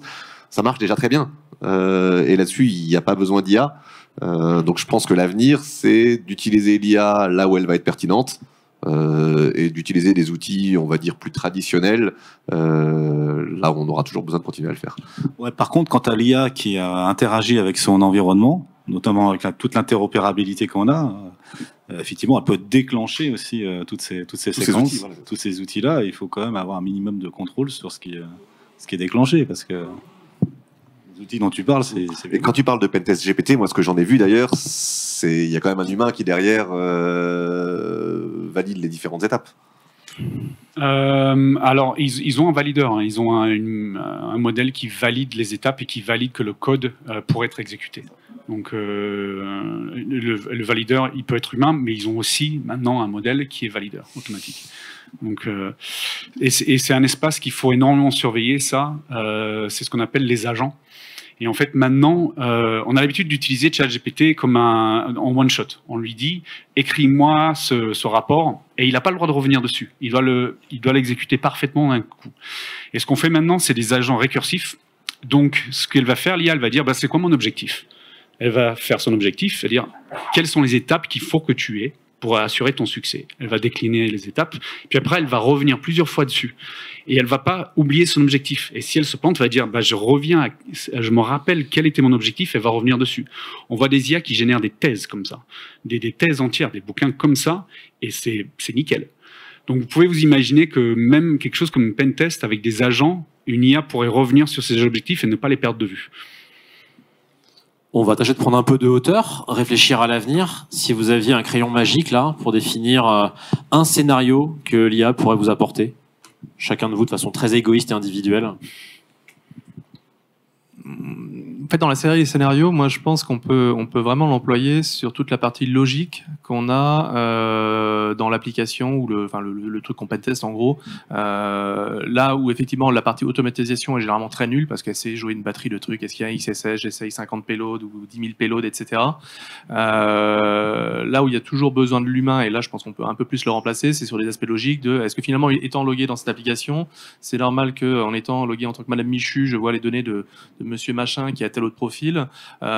ça marche déjà très bien. Et là-dessus, il n'y a pas besoin d'IA. Donc je pense que l'avenir, c'est d'utiliser l'IA là où elle va être pertinente et d'utiliser des outils, on va dire, plus traditionnels là où on aura toujours besoin de continuer à le faire. Ouais, par contre, quand tu as l'IA qui interagit avec son environnement, notamment avec toute l'interopérabilité qu'on a, effectivement, elle peut déclencher aussi toutes ces séquences, tous ces outils-là. Il faut quand même avoir un minimum de contrôle sur ce qui est déclenché, parce que les outils dont tu parles, c'est... Et quand tu parles de Pentest GPT, moi, ce que j'en ai vu d'ailleurs, il y a quand même un humain qui derrière valide les différentes étapes. Alors, ils ont un valideur, hein. Ils ont un modèle qui valide les étapes et qui valide que le code pourrait être exécuté. Donc, le valideur, il peut être humain, mais ils ont aussi maintenant un modèle qui est valideur automatique. Donc, et c'est un espace qu'il faut énormément surveiller, ça. C'est ce qu'on appelle les agents. Et en fait, maintenant, on a l'habitude d'utiliser ChatGPT comme en one-shot. On lui dit, écris-moi ce rapport, et il n'a pas le droit de revenir dessus. Il doit l'exécuter parfaitement d'un coup. Et ce qu'on fait maintenant, c'est des agents récursifs. Donc, ce qu'elle va faire, l'IA, elle va dire, c'est quoi mon objectif? Elle va faire son objectif, c'est-à-dire, quelles sont les étapes qu'il faut que tu aies pour assurer ton succès. Elle va décliner les étapes, puis après, elle va revenir plusieurs fois dessus. Et elle ne va pas oublier son objectif. Et si elle se plante, elle va dire, je me rappelle quel était mon objectif, elle va revenir dessus. On voit des IA qui génèrent des thèses comme ça, des thèses entières, des bouquins comme ça, et c'est nickel. Donc vous pouvez vous imaginer que même quelque chose comme un pentest avec des agents, une IA pourrait revenir sur ses objectifs et ne pas les perdre de vue. On va tâcher de prendre un peu de hauteur, réfléchir à l'avenir. Si vous aviez un crayon magique là pour définir un scénario que l'IA pourrait vous apporter, chacun de vous de façon très égoïste et individuelle. fait, dans la série des scénarios, moi, je pense qu'on peut vraiment l'employer sur toute la partie logique qu'on a dans l'application ou le truc qu'on penteste en gros. Là où effectivement la partie automatisation est généralement très nulle parce qu'elle sait jouer une batterie de trucs. Est-ce qu'il y a un XSS, j'essaye 50 payloads ou 10 000 payloads, etc. Là où il y a toujours besoin de l'humain, et là je pense qu'on peut un peu plus le remplacer, c'est sur les aspects logiques de est-ce que finalement, étant logué dans cette application, c'est normal qu'en étant logué en tant que Madame Michu, je vois les données de Monsieur Machin qui a tel autre profil. Est-ce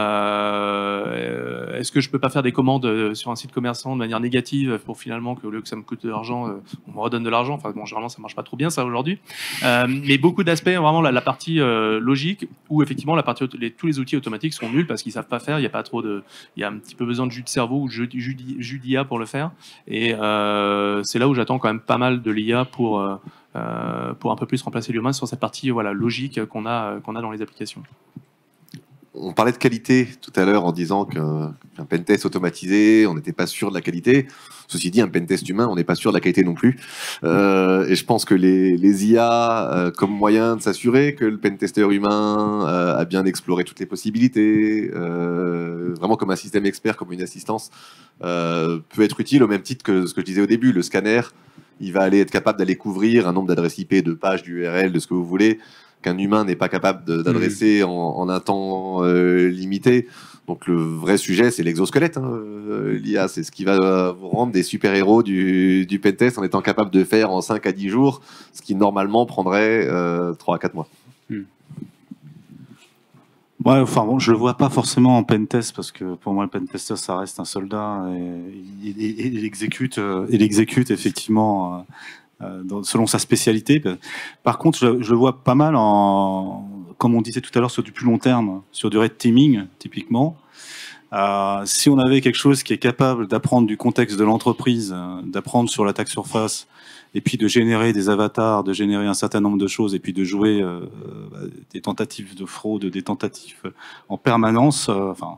que je peux pas faire des commandes sur un site commerçant de manière négative pour finalement qu'au lieu que ça me coûte de l'argent, on me redonne de l'argent. Enfin bon, généralement ça marche pas trop bien ça aujourd'hui. Mais beaucoup d'aspects, vraiment la partie logique, où effectivement tous les outils automatiques sont nuls parce qu'ils savent pas faire. Il y a pas trop il y a un petit peu besoin de jus de cerveau ou jus d'IA pour le faire. Et c'est là où j'attends quand même pas mal de l'IA pour un peu plus remplacer l'humain sur cette partie logique qu'on a dans les applications. On parlait de qualité tout à l'heure en disant qu'un pentest automatisé, on n'était pas sûr de la qualité. Ceci dit, un pentest humain, on n'est pas sûr de la qualité non plus. Et je pense que les IA, comme moyen de s'assurer que le pentester humain a bien exploré toutes les possibilités, vraiment comme un système expert, comme une assistance, peut être utile au même titre que ce que je disais au début. Le scanner, il va aller être capable d'aller couvrir un nombre d'adresses IP, de pages, d'URL, de ce que vous voulez, qu'un humain n'est pas capable d'adresser en un temps limité. Donc le vrai sujet, c'est l'exosquelette. L'IA, c'est ce qui va vous rendre des super-héros du pentest en étant capable de faire en 5 à 10 jours, ce qui normalement prendrait 3 à 4 mois. Ouais, enfin bon, je le vois pas forcément en pentest parce que pour moi le pentester ça reste un soldat et il exécute effectivement selon sa spécialité. Par contre, je le vois pas mal comme on disait tout à l'heure, sur du plus long terme, sur du red teaming typiquement. Si on avait quelque chose qui est capable d'apprendre du contexte de l'entreprise, d'apprendre sur l'attaque surface, et puis de générer des avatars, de générer un certain nombre de choses, et puis de jouer des tentatives de fraude, des tentatives en permanence,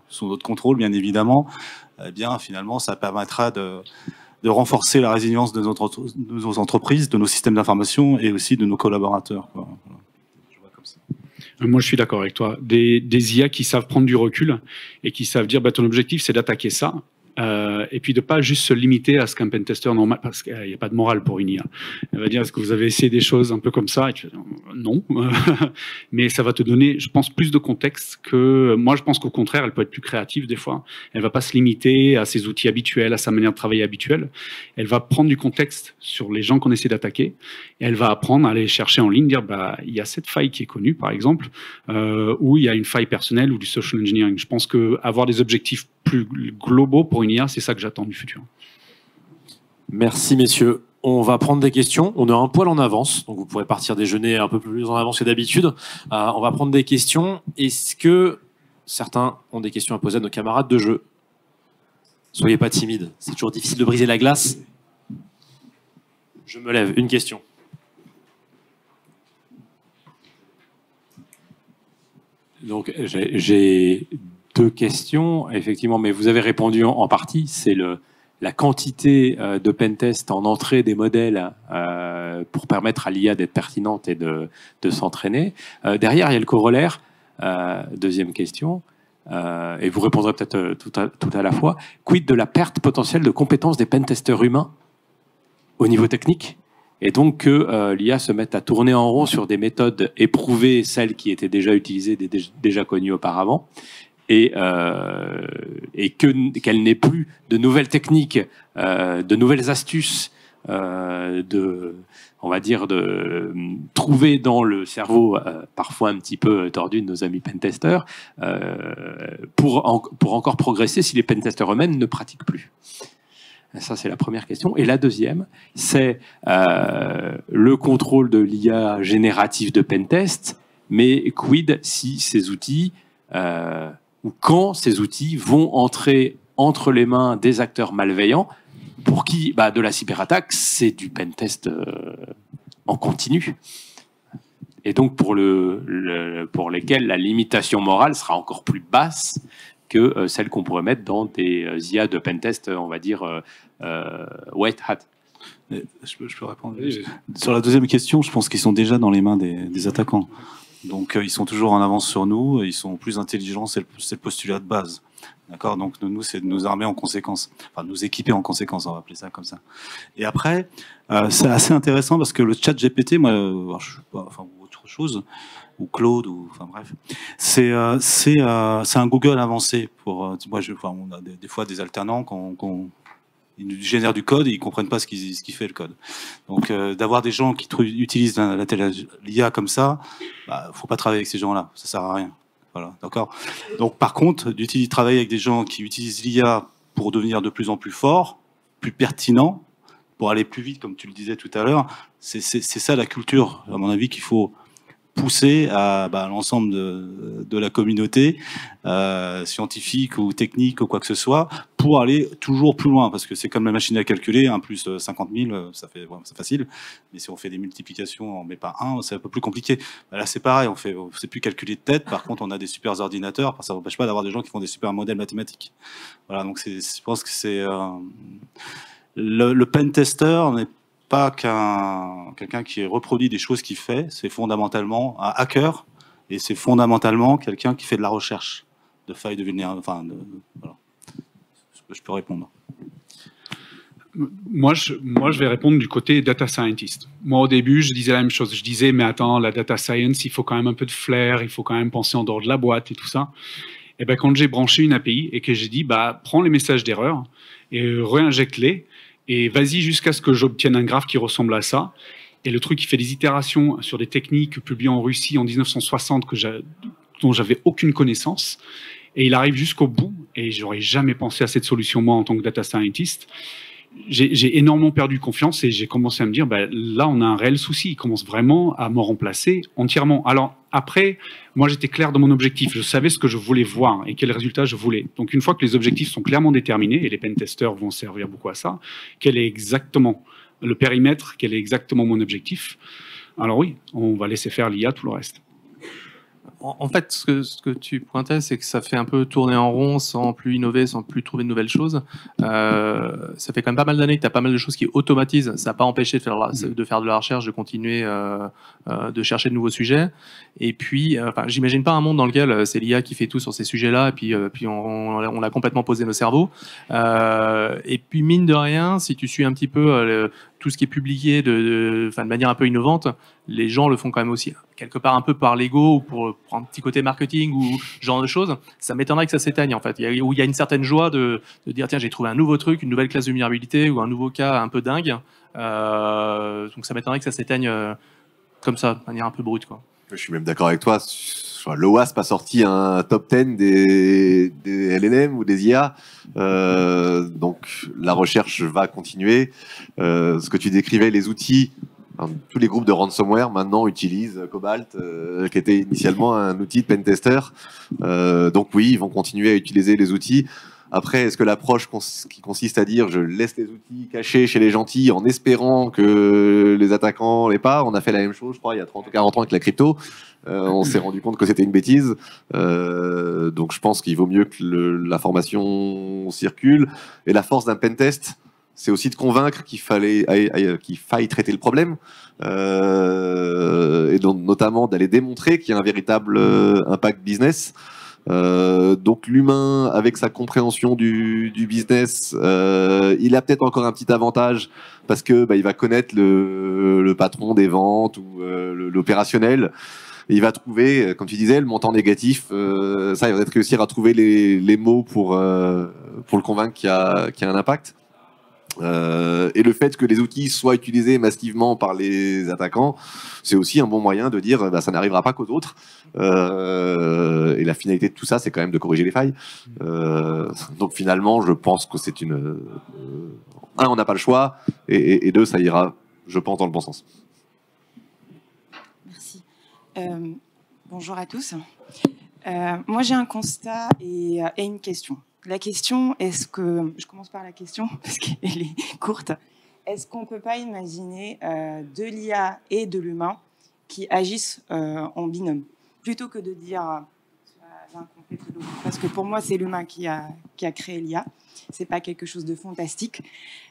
sous notre contrôle bien évidemment, eh bien finalement ça permettra de renforcer la résilience de nos entreprises, de nos systèmes d'information et aussi de nos collaborateurs, quoi. Voilà. Je vois comme ça. Moi, je suis d'accord avec toi. Des IA qui savent prendre du recul et qui savent dire ton objectif, c'est d'attaquer ça. Et puis de pas juste se limiter à ce qu'un pentester normal, parce qu'il n'y a pas de morale pour une IA. Elle va dire, est-ce que vous avez essayé des choses un peu comme ça? Et tu fais, non. Mais ça va te donner, je pense, plus de contexte que... Moi, je pense qu'au contraire, elle peut être plus créative des fois. Elle va pas se limiter à ses outils habituels, à sa manière de travailler habituelle. Elle va prendre du contexte sur les gens qu'on essaie d'attaquer. Et elle va apprendre à aller chercher en ligne, dire, il y a cette faille qui est connue, par exemple, ou il y a une faille personnelle ou du social engineering. Je pense qu'avoir des objectifs plus globaux pour une IA, c'est ça que j'attends du futur. Merci messieurs. On va prendre des questions. On est un poil en avance, donc vous pourrez partir déjeuner un peu plus en avance que d'habitude. On va prendre des questions. Est-ce que certains ont des questions à poser à nos camarades de jeu? Soyez pas timides. C'est toujours difficile de briser la glace. Je me lève. Une question. Donc j'ai deux questions, effectivement, mais vous avez répondu en partie. C'est la quantité de pentest en entrée des modèles pour permettre à l'IA d'être pertinente et de s'entraîner. Derrière, il y a le corollaire. Deuxième question, et vous répondrez peut-être tout à la fois. Quid de la perte potentielle de compétences des pentesters humains au niveau technique? Et donc que l'IA se mette à tourner en rond sur des méthodes éprouvées, celles qui étaient déjà utilisées, déjà connues auparavant, et qu'elle n'ait plus de nouvelles techniques, de nouvelles astuces, on va dire, de trouver dans le cerveau parfois un petit peu tordu de nos amis pentesters pour encore progresser si les pentesters eux-mêmes ne pratiquent plus. Ça, c'est la première question. Et la deuxième, c'est le contrôle de l'IA générative de pentest, mais quid si ces outils, ou quand ces outils vont entrer entre les mains des acteurs malveillants, pour qui de la cyberattaque, c'est du pentest en continu. Et donc pour lesquels la limitation morale sera encore plus basse que celle qu'on pourrait mettre dans des IA de pentest, on va dire, white hat. Je peux répondre. Sur la deuxième question, je pense qu'ils sont déjà dans les mains des attaquants. Donc ils sont toujours en avance sur nous, ils sont plus intelligents, c'est le postulat de base. D'accord. Donc nous, c'est de nous armer en conséquence, enfin nous équiper en conséquence, on va appeler ça comme ça. Et après, c'est assez intéressant parce que le chat GPT, moi, je sais pas, enfin ou autre chose, ou Claude, ou enfin bref, c'est un Google avancé pour. Moi, on a des fois des alternants ils nous génèrent du code et ils comprennent pas ce qui fait le code. Donc d'avoir des gens qui utilisent l'IA comme ça, faut pas travailler avec ces gens-là, ça sert à rien. Voilà, d'accord. Donc par contre, travailler avec des gens qui utilisent l'IA pour devenir de plus en plus forts, plus pertinents, pour aller plus vite, comme tu le disais tout à l'heure, c'est ça la culture, à mon avis, qu'il faut pousser à l'ensemble de la communauté scientifique ou technique ou quoi que ce soit pour aller toujours plus loin, parce que c'est comme la machine à calculer, 1 plus 50 000, c'est facile, mais si on fait des multiplications, on met pas 1, c'est un peu plus compliqué. Là c'est pareil, on sait plus calculer de tête, par contre on a des super ordinateurs, ça n'empêche pas d'avoir des gens qui font des super modèles mathématiques. Voilà, donc je pense que c'est le pen tester n'est pas quelqu'un qui reproduit des choses qu'il fait, c'est fondamentalement un hacker, et c'est fondamentalement quelqu'un qui fait de la recherche de failles de vulnérabilité. Enfin, voilà. Je peux répondre. Moi, je vais répondre du côté data scientist. Moi, au début, je disais la même chose. Je disais, mais attends, la data science, il faut quand même un peu de flair, il faut quand même penser en dehors de la boîte et tout ça. Et ben, quand j'ai branché une API et que j'ai dit, prends les messages d'erreur et réinjecte-les, et vas-y jusqu'à ce que j'obtienne un graphe qui ressemble à ça. Et le truc, il fait des itérations sur des techniques publiées en Russie en 1960 dont j'avais aucune connaissance. Et il arrive jusqu'au bout. Et j'aurais jamais pensé à cette solution, moi, en tant que data scientist. J'ai énormément perdu confiance et j'ai commencé à me dire, là, on a un réel souci. Il commence vraiment à me remplacer entièrement. Alors, après, moi, j'étais clair dans mon objectif. Je savais ce que je voulais voir et quel résultat je voulais. Donc, une fois que les objectifs sont clairement déterminés, et les pentesters vont servir beaucoup à ça, quel est exactement le périmètre, quel est exactement mon objectif, alors oui, on va laisser faire l'IA, tout le reste. En fait, ce que tu pointais, c'est que ça fait un peu tourner en rond sans plus innover, sans plus trouver de nouvelles choses. Ça fait quand même pas mal d'années que tu as pas mal de choses qui automatisent. Ça n'a pas empêché de faire de la recherche, de continuer de chercher de nouveaux sujets. Et puis, j'imagine pas un monde dans lequel c'est l'IA qui fait tout sur ces sujets-là, et puis on a complètement posé nos cerveaux. Et puis, mine de rien, si tu suis un petit peu tout ce qui est publié de manière un peu innovante, les gens le font quand même aussi quelque part un peu par l'ego ou pour un petit côté marketing ou ce genre de choses. Ça m'étonnerait que ça s'éteigne en fait. Où il y a une certaine joie de dire tiens, j'ai trouvé un nouveau truc, une nouvelle classe de vulnérabilité ou un nouveau cas un peu dingue. Donc ça m'étonnerait que ça s'éteigne comme ça, de manière un peu brute, quoi. Je suis même d'accord avec toi. L'OASP a sorti un top 10 des LLM ou des IA. Donc la recherche va continuer. Ce que tu décrivais, les outils, tous les groupes de ransomware maintenant utilisent Cobalt, qui était initialement un outil de pentester. Donc oui, ils vont continuer à utiliser les outils. Après, est-ce que l'approche qui consiste à dire je laisse les outils cachés chez les gentils en espérant que les attaquants les pas, on a fait la même chose, je crois, il y a 30 ou 40 ans avec la crypto. On s'est rendu compte que c'était une bêtise. Donc je pense qu'il vaut mieux que l'information circule. Et la force d'un pentest, c'est aussi de convaincre qu'il faille traiter le problème. Et donc notamment d'aller démontrer qu'il y a un véritable impact business. Donc l'humain, avec sa compréhension du business, il a peut-être encore un petit avantage parce que il va connaître le patron des ventes ou l'opérationnel. Il va trouver, comme tu disais, le montant négatif. Ça, il va peut-être réussir à trouver les mots pour le convaincre qu'il y a un impact. Et le fait que les outils soient utilisés massivement par les attaquants, c'est aussi un bon moyen de dire ça n'arrivera pas qu'aux autres. Et la finalité de tout ça, c'est quand même de corriger les failles. Donc finalement, je pense que c'est on n'a pas le choix, et deux, ça ira, je pense, dans le bon sens. Merci. Bonjour à tous. Moi, j'ai un constat et une question. La question, je commence par la question parce qu'elle est courte. Est-ce qu'on ne peut pas imaginer de l'IA et de l'humain qui agissent en binôme, plutôt que de dire l'un complète l'autre? Parce que pour moi, c'est l'humain qui a créé l'IA. C'est pas quelque chose de fantastique.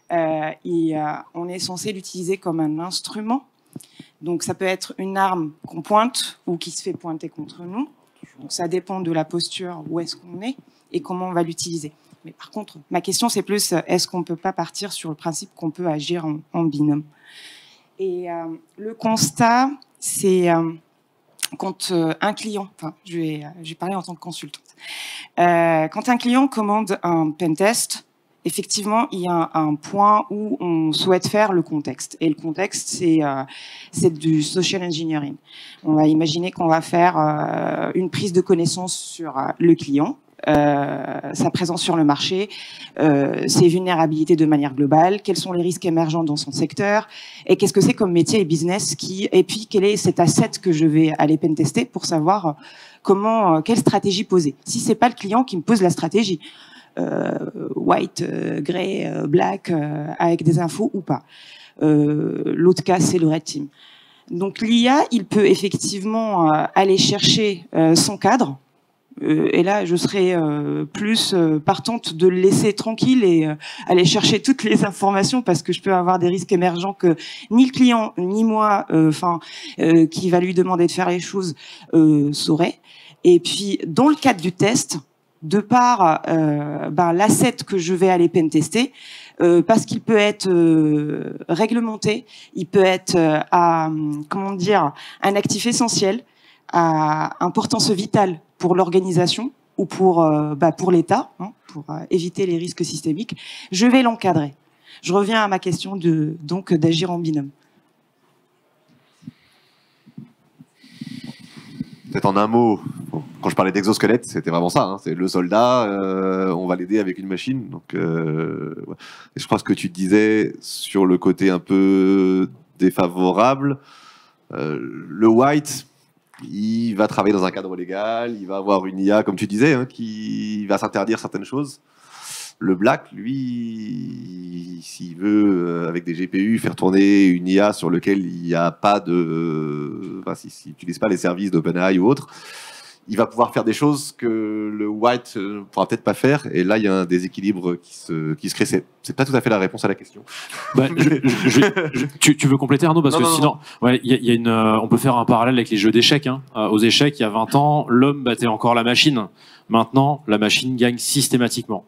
On est censé l'utiliser comme un instrument Donc ça peut être une arme qu'on pointe ou qui se fait pointer contre nous. Donc ça dépend de la posture, où est-ce qu'on est et comment on va l'utiliser. Mais par contre, ma question c'est plus, est-ce qu'on ne peut pas partir sur le principe qu'on peut agir en binôme? Et le constat, c'est quand un client, enfin je vais parler en tant que consultante, quand un client commande un pentest, effectivement, il y a un point où on souhaite faire le contexte. Et le contexte, c'est du social engineering. On va imaginer qu'on va faire une prise de connaissance sur le client, sa présence sur le marché, ses vulnérabilités de manière globale, quels sont les risques émergents dans son secteur, et qu'est-ce que c'est comme métier et business et puis quel est cet asset que je vais aller pentester pour savoir quelle stratégie poser. Si c'est pas le client qui me pose la stratégie, white, grey, black, avec des infos ou pas. L'autre cas, c'est le red team. Donc l'IA, il peut effectivement aller chercher son cadre. Et là, je serais plus partante de le laisser tranquille et aller chercher toutes les informations parce que je peux avoir des risques émergents que ni le client ni moi, qui va lui demander de faire les choses, saurait. Et puis, dans le cadre du test, de par l'asset que je vais aller pentester, parce qu'il peut être réglementé, il peut être un actif essentiel, à importance vitale pour l'organisation ou pour l'État, pour éviter les risques systémiques, je vais l'encadrer. Je reviens à ma question d'agir en binôme. Peut-être en un mot, quand je parlais d'exosquelette, c'était vraiment ça. C'est le soldat, on va l'aider avec une machine. Donc, et je crois ce que tu disais sur le côté un peu défavorable, le white, il va travailler dans un cadre légal, il va avoir une IA, comme tu disais, qui va s'interdire certaines choses. Le black, lui, s'il veut, avec des GPU, faire tourner une IA sur laquelle il n'y a pas de... Enfin, s'il n'utilise pas les services d'OpenAI ou autre, il va pouvoir faire des choses que le white ne pourra peut-être pas faire. Et là, il y a un déséquilibre qui se crée. C'est pas tout à fait la réponse à la question. Tu veux compléter, Arnaud? Parce que sinon, ouais, on peut faire un parallèle avec les jeux d'échecs. Aux échecs, il y a 20 ans, l'homme battait encore la machine. Maintenant, la machine gagne systématiquement.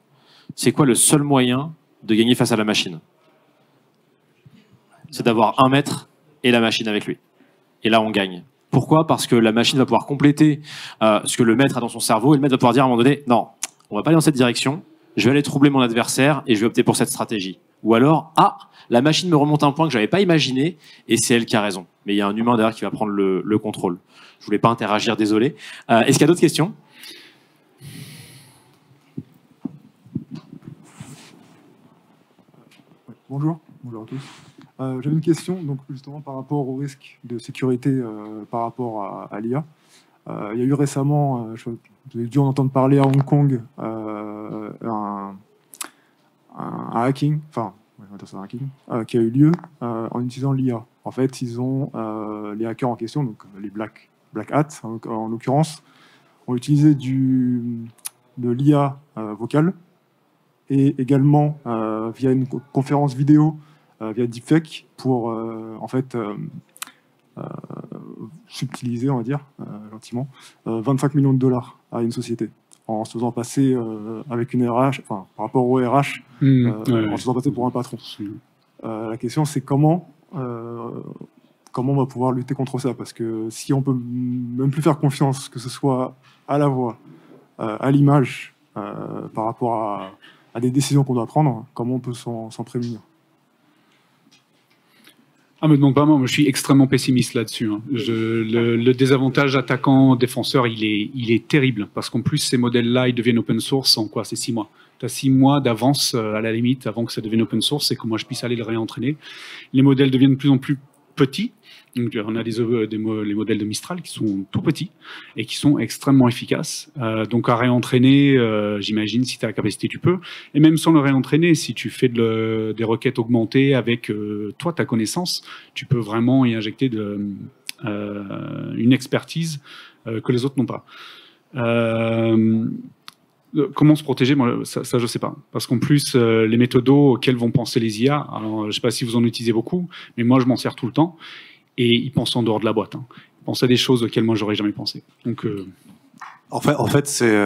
C'est quoi le seul moyen de gagner face à la machine? C'est d'avoir un maître et la machine avec lui. Et là, on gagne. Pourquoi? Parce que la machine va pouvoir compléter ce que le maître a dans son cerveau, et le maître va pouvoir dire à un moment donné, non, on va pas aller dans cette direction, je vais aller troubler mon adversaire et je vais opter pour cette stratégie. Ou alors, la machine me remonte un point que j'avais pas imaginé et c'est elle qui a raison. Mais il y a un humain derrière qui va prendre le contrôle. Je voulais pas interagir, désolé. Est-ce qu'il y a d'autres questions? Bonjour à tous. J'avais une question, donc justement par rapport au risque de sécurité par rapport à l'IA. Il y a eu récemment, vous avez dû en entendre parler à Hong Kong, un hacking, qui a eu lieu en utilisant l'IA. En fait, ils ont les hackers en question, donc les Black Hats en l'occurrence, ont utilisé de l'IA vocale et également via une conférence vidéo via deepfake pour en fait subtiliser, on va dire gentiment, 25 millions de dollars à une société en se faisant passer avec une RH, enfin par rapport au RH, en se faisant passer pour un patron. La question c'est comment on va pouvoir lutter contre ça, parce que si on peut même plus faire confiance, que ce soit à la voix, à l'image, par rapport à des décisions qu'on doit prendre, comment on peut s'en prémunir? Ah, mais donc vraiment, moi, je suis extrêmement pessimiste là-dessus. Le désavantage attaquant-défenseur, il est terrible, parce qu'en plus, ces modèles-là, ils deviennent open source en quoi? C'est 6 mois. Tu as 6 mois d'avance, à la limite, avant que ça devienne open source et que moi, je puisse aller le réentraîner. Les modèles deviennent de plus en plus petits. Donc, on a les modèles de Mistral qui sont tout petits et qui sont extrêmement efficaces. Donc, à réentraîner, j'imagine, si tu as la capacité, tu peux. Et même sans le réentraîner, si tu fais des requêtes augmentées avec toi, ta connaissance, tu peux vraiment y injecter une expertise que les autres n'ont pas. Comment se protéger? Moi, ça, je ne sais pas. Parce qu'en plus, les méthodos auxquels vont penser les IA, alors, je ne sais pas si vous en utilisez beaucoup, mais moi, je m'en sers tout le temps. et ils pensent en dehors de la boîte. Hein. Ils pensent à des choses auxquelles moi j'aurais jamais pensé. Donc En fait, c'est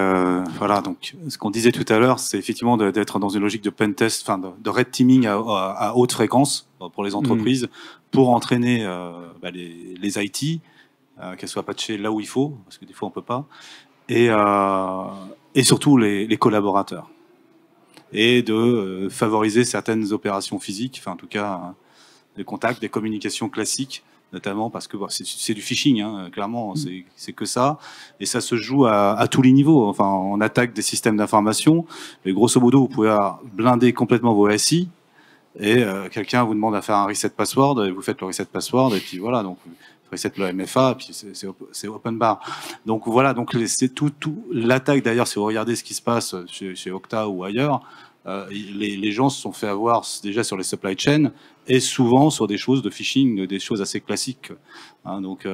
voilà. Donc, ce qu'on disait tout à l'heure, c'est effectivement d'être dans une logique de pentest, enfin de red teaming à haute fréquence pour les entreprises, pour entraîner les IT, qu'elles soient patchées là où il faut, parce que des fois on peut pas, et surtout les collaborateurs, et de favoriser certaines opérations physiques, enfin en tout cas des contacts, des communications classiques. Notamment parce que c'est du phishing, hein, clairement, c'est que ça. Et ça se joue à tous les niveaux. Enfin, on attaque des systèmes d'information, mais grosso modo, vous pouvez blinder complètement vos SI, et quelqu'un vous demande à faire un reset password, et vous faites le reset password, et puis voilà, donc vous reset le MFA, et puis c'est open bar. Donc voilà, donc c'est tout l'attaque, d'ailleurs, si vous regardez ce qui se passe chez Okta ou ailleurs, les gens se sont fait avoir déjà sur les supply chains, et souvent sur des choses de phishing, des choses assez classiques. Hein, donc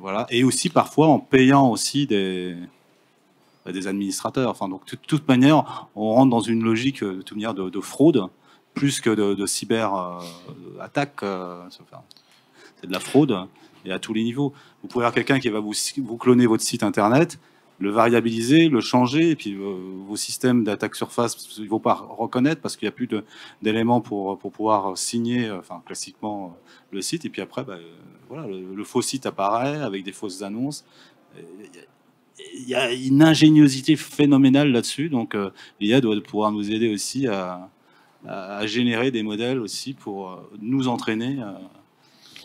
voilà, et aussi parfois en payant aussi des administrateurs. Enfin, donc de toute manière, on rentre dans une logique de toute manière de fraude plus que de cyber attaque. C'est de la fraude, et à tous les niveaux. Vous pouvez avoir quelqu'un qui va vous cloner votre site internet, le variabiliser, le changer, et puis vos systèmes d'attaque surface, ils ne vont pas reconnaître parce qu'il n'y a plus d'éléments pour pouvoir signer, enfin classiquement, le site. Et puis après, voilà, le faux site apparaît avec des fausses annonces. Il y a une ingéniosité phénoménale là-dessus. Donc l'IA doit pouvoir nous aider aussi à générer des modèles aussi pour nous entraîner.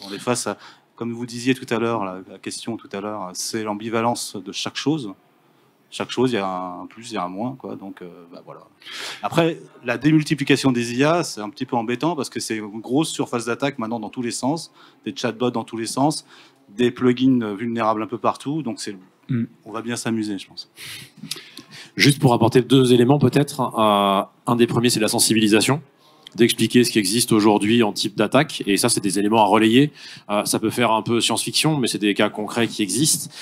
On est face à, comme vous disiez tout à l'heure, la question tout à l'heure, c'est l'ambivalence de chaque chose. Chaque chose, il y a un plus, il y a un moins, quoi. Donc, voilà. Après, la démultiplication des IA, c'est un petit peu embêtant parce que c'est une grosse surface d'attaque maintenant dans tous les sens, des chatbots dans tous les sens, des plugins vulnérables un peu partout. Donc, on va bien s'amuser, je pense. Juste pour apporter 2 éléments, peut-être. Un des premiers, c'est la sensibilisation, d'expliquer ce qui existe aujourd'hui en type d'attaque. Et ça, c'est des éléments à relayer. Ça peut faire un peu science-fiction, mais c'est des cas concrets qui existent.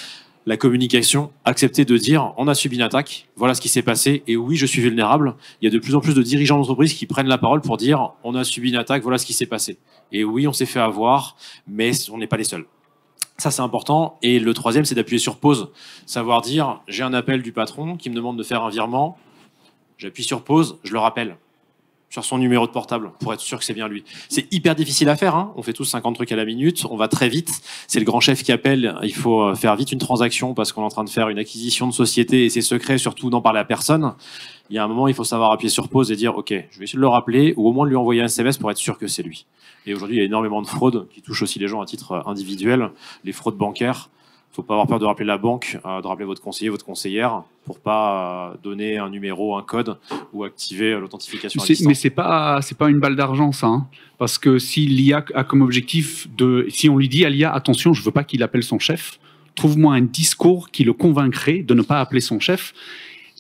La communication, accepter de dire on a subi une attaque, voilà ce qui s'est passé, et oui, je suis vulnérable. Il y a de plus en plus de dirigeants d'entreprise qui prennent la parole pour dire on a subi une attaque, voilà ce qui s'est passé. Et oui, on s'est fait avoir, mais on n'est pas les seuls. Ça, c'est important. Et le troisième, c'est d'appuyer sur pause. Savoir dire j'ai un appel du patron qui me demande de faire un virement, j'appuie sur pause, je le rappelle sur son numéro de portable pour être sûr que c'est bien lui. C'est hyper difficile à faire, hein. On fait tous 50 trucs à la minute, on va très vite. C'est le grand chef qui appelle, il faut faire vite une transaction parce qu'on est en train de faire une acquisition de société et c'est secret, surtout n'en parler à personne. Il y a un moment, il faut savoir appuyer sur pause et dire ok, je vais essayer de le rappeler ou au moins de lui envoyer un SMS pour être sûr que c'est lui. Et aujourd'hui, il y a énormément de fraudes qui touchent aussi les gens à titre individuel, les fraudes bancaires. Il ne faut pas avoir peur de rappeler la banque, de rappeler votre conseiller, votre conseillère, pour pas donner un numéro, un code ou activer l'authentification à distance. Mais c'est pas une balle d'argent, ça. Hein. Parce que si l'IA a comme objectif si on lui dit à l'IA, attention, je veux pas qu'il appelle son chef, trouve-moi un discours qui le convaincrait de ne pas appeler son chef.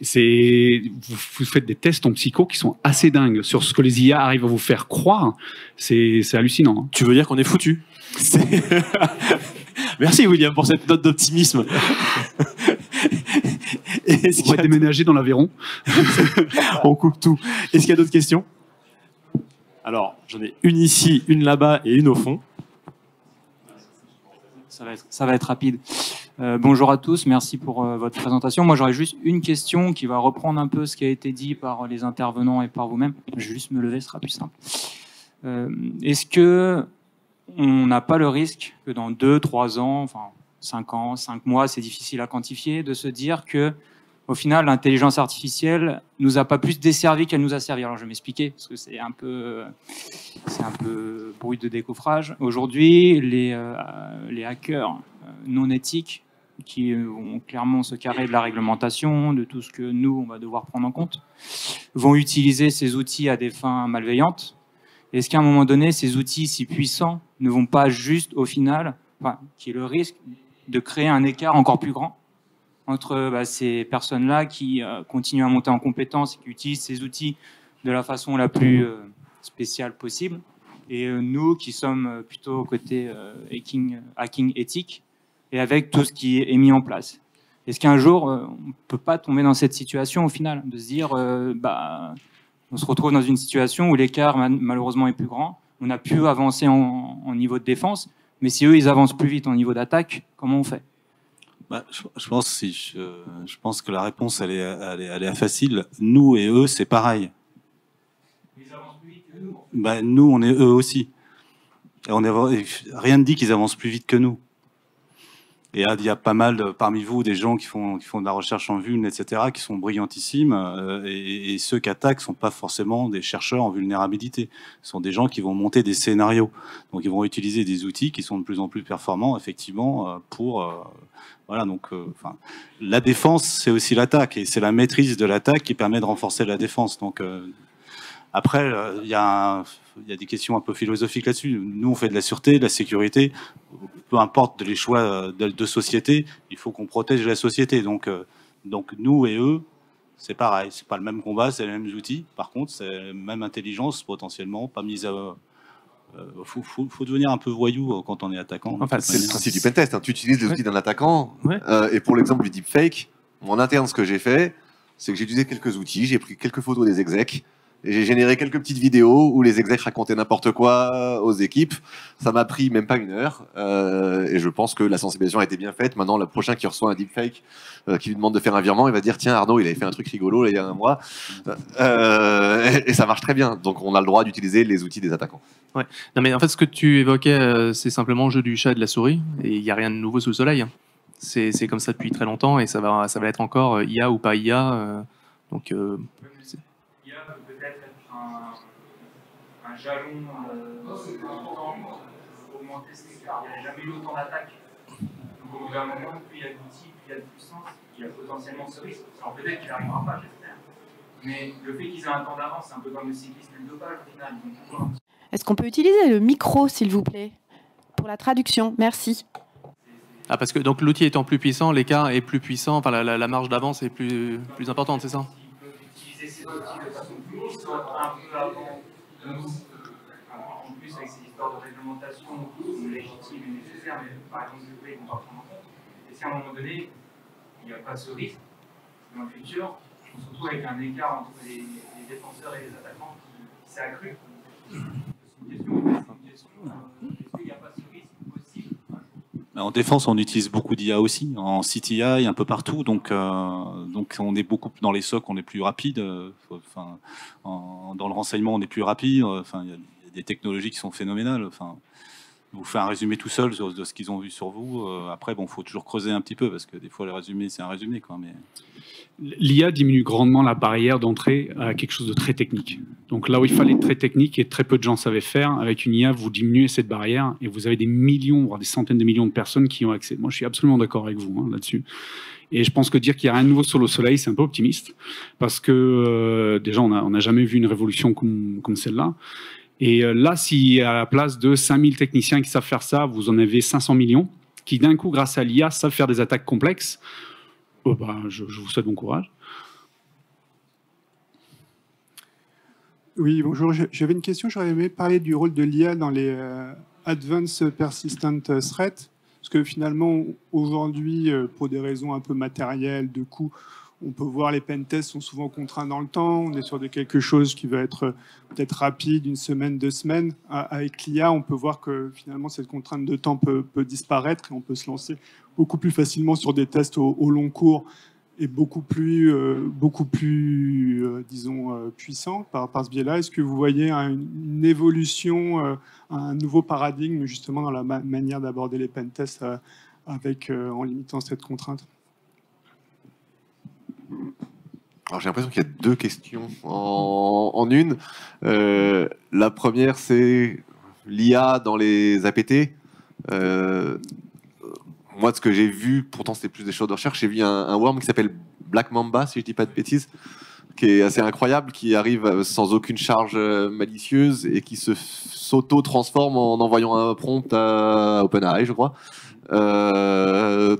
Vous faites des tests en psycho qui sont assez dingues sur ce que les IA arrivent à vous faire croire. C'est hallucinant. Hein. Tu veux dire qu'on est foutu? Merci William pour cette note d'optimisme. On va déménager dans l'Aveyron. On coupe tout. Est-ce qu'il y a d'autres questions? Alors, j'en ai une ici, une là-bas et une au fond. Ça va être rapide. Bonjour à tous, merci pour votre présentation. Moi, j'aurais juste une question qui va reprendre un peu ce qui a été dit par les intervenants et par vous-même. Je vais juste me lever, ce sera plus simple. Est-ce que on n'a pas le risque que dans 2, 3 ans, enfin 5 ans, 5 mois, c'est difficile à quantifier, de se dire que au final, l'intelligence artificielle nous a pas plus desservi qu'elle nous a servi. Alors, je vais m'expliquer, parce que c'est un peu bruit de décoffrage. Aujourd'hui, les hackers non éthiques, qui vont clairement se carrer de la réglementation, de tout ce que nous, on va devoir prendre en compte, vont utiliser ces outils à des fins malveillantes. Est-ce qu'à un moment donné, ces outils si puissants ne vont pas juste, au final, qu'il y ait le risque de créer un écart encore plus grand entre ces personnes-là qui continuent à monter en compétences et qui utilisent ces outils de la façon la plus spéciale possible, et nous qui sommes plutôt côté hacking éthique et avec tout ce qui est mis en place. Est-ce qu'un jour, on ne peut pas tomber dans cette situation au final, de se dire on se retrouve dans une situation où l'écart malheureusement est plus grand, on a pu avancer en niveau de défense, Mais si eux, ils avancent plus vite au niveau d'attaque, comment on fait? Je pense que la réponse, elle est facile. Nous et eux, c'est pareil. Ils avancent plus vite que nous. Nous, on est eux aussi. Et rien ne dit qu'ils avancent plus vite que nous. Et il y a pas mal parmi vous des gens qui font de la recherche en vuln, etc., qui sont brillantissimes. Et ceux qui attaquent ne sont pas forcément des chercheurs en vulnérabilité. Ce sont des gens qui vont monter des scénarios. Donc ils vont utiliser des outils qui sont de plus en plus performants, effectivement, pour... voilà, donc la défense, c'est aussi l'attaque. Et c'est la maîtrise de l'attaque qui permet de renforcer la défense. Donc après, il y a des questions un peu philosophiques là-dessus. Nous, on fait de la sûreté, de la sécurité. Peu importe les choix de société, il faut qu'on protège la société. Donc nous et eux, c'est pareil. C'est pas le même combat, c'est les mêmes outils. Par contre, c'est la même intelligence potentiellement, pas mise à... faut devenir un peu voyou quand on est attaquant. Enfin, c'est le principe du pentest. Hein. Tu utilises les outils d'un attaquant. Ouais. Et pour l'exemple du deepfake, en interne, ce que j'ai fait, c'est que j'ai utilisé quelques outils, j'ai pris quelques photos des execs, et j'ai généré quelques petites vidéos où les execs racontaient n'importe quoi aux équipes. Ça m'a pris même pas 1 heure. Et je pense que la sensibilisation a été bien faite. Maintenant, le prochain qui reçoit un deepfake, qui lui demande de faire un virement, il va dire « Tiens, Arnaud, il avait fait un truc rigolo là, il y a 1 mois. » Et ça marche très bien. Donc, on a le droit d'utiliser les outils des attaquants. Ouais. Non, mais en fait, ce que tu évoquais, c'est simplement le jeu du chat et de la souris. Et il n'y a rien de nouveau sous le soleil. C'est comme ça depuis très longtemps et ça va être encore IA ou pas IA. Donc... IA peut peut-être être un jalon pour augmenter cet écart. Il n'y a jamais eu autant d'attaques. Donc au bout d'un moment, plus il y a d'outils, plus il y a de puissance, il y a potentiellement ce risque. Alors peut-être qu'il n'arrivera pas, j'espère. Mais le fait qu'ils aient un temps d'avance, c'est un peu comme le cyclisme et le dopage au final. Est-ce qu'on peut utiliser le micro, s'il vous plaît, pour la traduction? Merci. Ah, parce que donc l'outil étant plus puissant, l'écart est plus puissant, enfin la marge d'avance est plus importante, c'est ça? Utiliser ces outils de façon plus puissante un peu avant de nous, en plus avec ces histoires de réglementation légitimes et nécessaires, mais par exemple, ils ne vont pas prendre en compte. Et si à un moment donné, il n'y a pas ce risque, dans le futur, on se retrouve avec un écart entre les défenseurs et les attaquants qui s'est accru. C'est une question. Est-ce qu'il n'y a pas ce risque possible? En défense, on utilise beaucoup d'IA aussi, en CTI, un peu partout. Donc on est beaucoup dans les SOC, on est plus rapide. Dans le renseignement, on est plus rapide. Il y a des technologies qui sont phénoménales. Je vous fais un résumé tout seul de ce qu'ils ont vu sur vous. Après, faut toujours creuser un petit peu parce que des fois, le résumé, c'est un résumé, quoi. Mais... L'IA diminue grandement la barrière d'entrée à quelque chose de très technique. Donc là où il fallait être très technique et très peu de gens savaient faire, avec une IA, vous diminuez cette barrière et vous avez des millions, voire des centaines de millions de personnes qui ont accès. Moi, je suis absolument d'accord avec vous là-dessus. Et je pense que dire qu'il n'y a rien de nouveau sur le soleil, c'est un peu optimiste parce que déjà, on n'a jamais vu une révolution comme celle-là. Et là, si à la place de 5000 techniciens qui savent faire ça, vous en avez 500 millions qui, d'un coup, grâce à l'IA, savent faire des attaques complexes, je vous souhaite bon courage. Oui, bonjour. J'avais une question. J'aurais aimé parler du rôle de l'IA dans les Advanced Persistent Threats. Parce que finalement, aujourd'hui, pour des raisons un peu matérielles, de coût, on peut voir les pentests sont souvent contraints dans le temps. On est sur quelque chose qui va être peut-être rapide, 1 semaine, 2 semaines. Avec l'IA, on peut voir que finalement, cette contrainte de temps peut disparaître et on peut se lancer beaucoup plus facilement sur des tests au long cours et beaucoup plus disons, puissant par ce biais-là. Est-ce que vous voyez une évolution, un nouveau paradigme justement dans la manière d'aborder les pentests en limitant cette contrainte? Alors j'ai l'impression qu'il y a 2 questions en une. La première, c'est l'IA dans les APT. Moi, de ce que j'ai vu, pourtant c'était plus des choses de recherche, j'ai vu un worm qui s'appelle Black Mamba, si je ne dis pas de bêtises, qui est assez incroyable, qui arrive sans aucune charge malicieuse et qui s'auto-transforme en envoyant un prompt à OpenAI, je crois.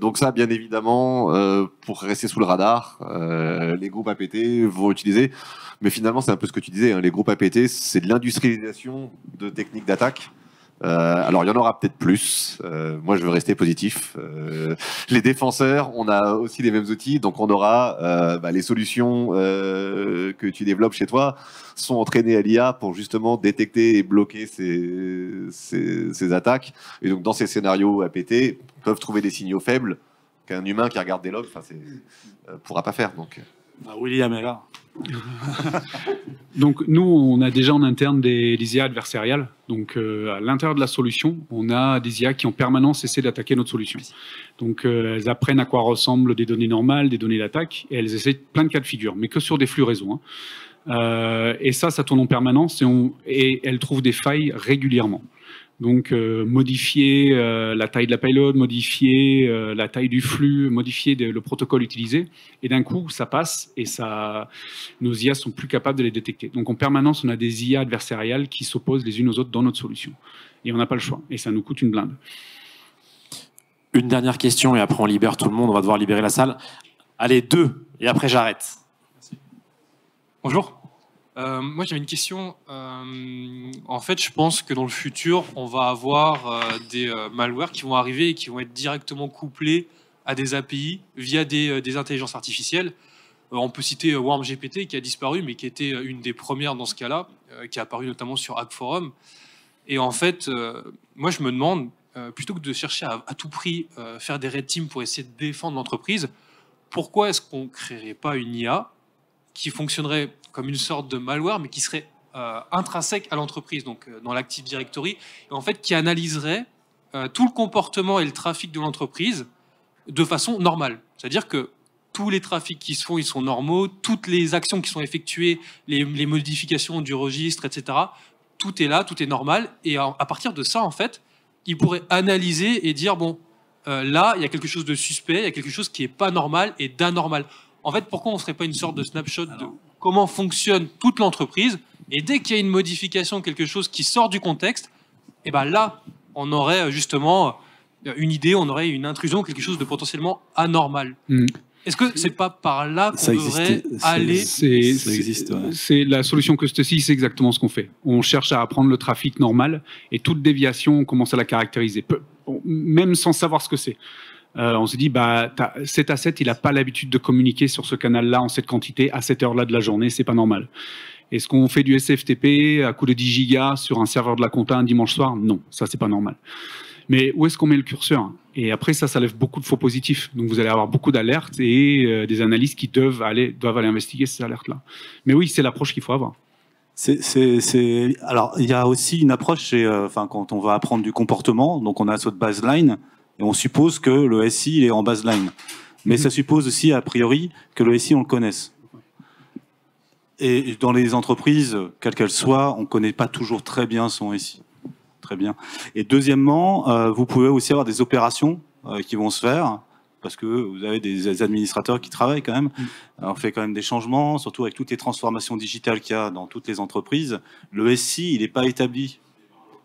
Donc ça, bien évidemment, pour rester sous le radar, les groupes APT vont utiliser. Mais finalement, c'est un peu ce que tu disais, hein, les groupes APT, c'est de l'industrialisation de techniques d'attaque. Alors, il y en aura peut-être plus. Moi, je veux rester positif. Les défenseurs, on a aussi les mêmes outils. Donc, on aura les solutions que tu développes chez toi sont entraînées à l'IA pour justement détecter et bloquer ces attaques. Et donc, dans ces scénarios APT, peuvent trouver des signaux faibles qu'un humain qui regarde des logs pourra pas faire. Donc, William est là. Donc nous, on a déjà en interne des IA adversariales. Donc à l'intérieur de la solution, on a des IA qui en permanence essaient d'attaquer notre solution. Donc elles apprennent à quoi ressemblent des données normales, des données d'attaque, et elles essaient plein de cas de figure, mais que sur des flux réseau. Et ça tourne en permanence et elles trouvent des failles régulièrement. Donc modifier la taille de la payload, modifier la taille du flux, modifier le protocole utilisé, et d'un coup ça passe et nos IA sont plus capables de les détecter. Donc en permanence on a des IA adversariales qui s'opposent les unes aux autres dans notre solution, et on n'a pas le choix, et ça nous coûte une blinde. Une dernière question et après on libère tout le monde, on va devoir libérer la salle. Allez, 2 et après j'arrête. Bonjour. Moi, j'avais une question. En fait, je pense que dans le futur, on va avoir des malwares qui vont arriver et qui vont être directement couplés à des API via des intelligences artificielles. On peut citer WormGPT qui a disparu, mais qui était une des premières dans ce cas-là, qui est apparue notamment sur Hack Forum. Et en fait, moi, je me demande, plutôt que de chercher à tout prix faire des red teams pour essayer de défendre l'entreprise, pourquoi est-ce qu'on ne créerait pas une IA qui fonctionnerait comme une sorte de malware, mais qui serait intrinsèque à l'entreprise, donc dans l'Active Directory, et en fait qui analyserait tout le comportement et le trafic de l'entreprise de façon normale. C'est-à-dire que tous les trafics qui se font, ils sont normaux, toutes les actions qui sont effectuées, les modifications du registre, etc., tout est là, tout est normal, et à partir de ça, en fait, il pourrait analyser et dire, bon, là, il y a quelque chose de suspect, il y a quelque chose qui n'est pas normal et d'anormal. En fait, pourquoi on ne ferait pas une sorte de snapshot de comment fonctionne toute l'entreprise, et dès qu'il y a une modification, quelque chose qui sort du contexte, et ben là, on aurait justement une idée, on aurait une intrusion, quelque chose de potentiellement anormal. Est-ce que c'est pas par là qu'on devrait aller? Ça existe. C'est la solution Custody, c'est exactement ce qu'on fait. On cherche à apprendre le trafic normal, et toute déviation, on commence à la caractériser, même sans savoir ce que c'est. On se dit, cet asset, il n'a pas l'habitude de communiquer sur ce canal-là en cette quantité, à cette heure-là de la journée, c'est pas normal. Est-ce qu'on fait du SFTP à coup de 10 gigas sur un serveur de la compta un dimanche soir? Non, ça, c'est pas normal. Mais où est-ce qu'on met le curseur? Et après, ça lève beaucoup de faux positifs. Donc, vous allez avoir beaucoup d'alertes et des analystes qui doivent aller investiguer ces alertes-là. Mais oui, c'est l'approche qu'il faut avoir. Alors, il y a aussi une approche, quand on va apprendre du comportement, donc on a cette baseline, et on suppose que le SI il est en baseline. Mais ça suppose aussi, a priori, que le SI, on le connaisse. Et dans les entreprises, quelles qu'elles soient, on ne connaît pas toujours très bien son SI. Très bien. Et deuxièmement, vous pouvez aussi avoir des opérations qui vont se faire, parce que vous avez des administrateurs qui travaillent quand même. On fait quand même des changements, surtout avec toutes les transformations digitales qu'il y a dans toutes les entreprises. Le SI, il n'est pas établi.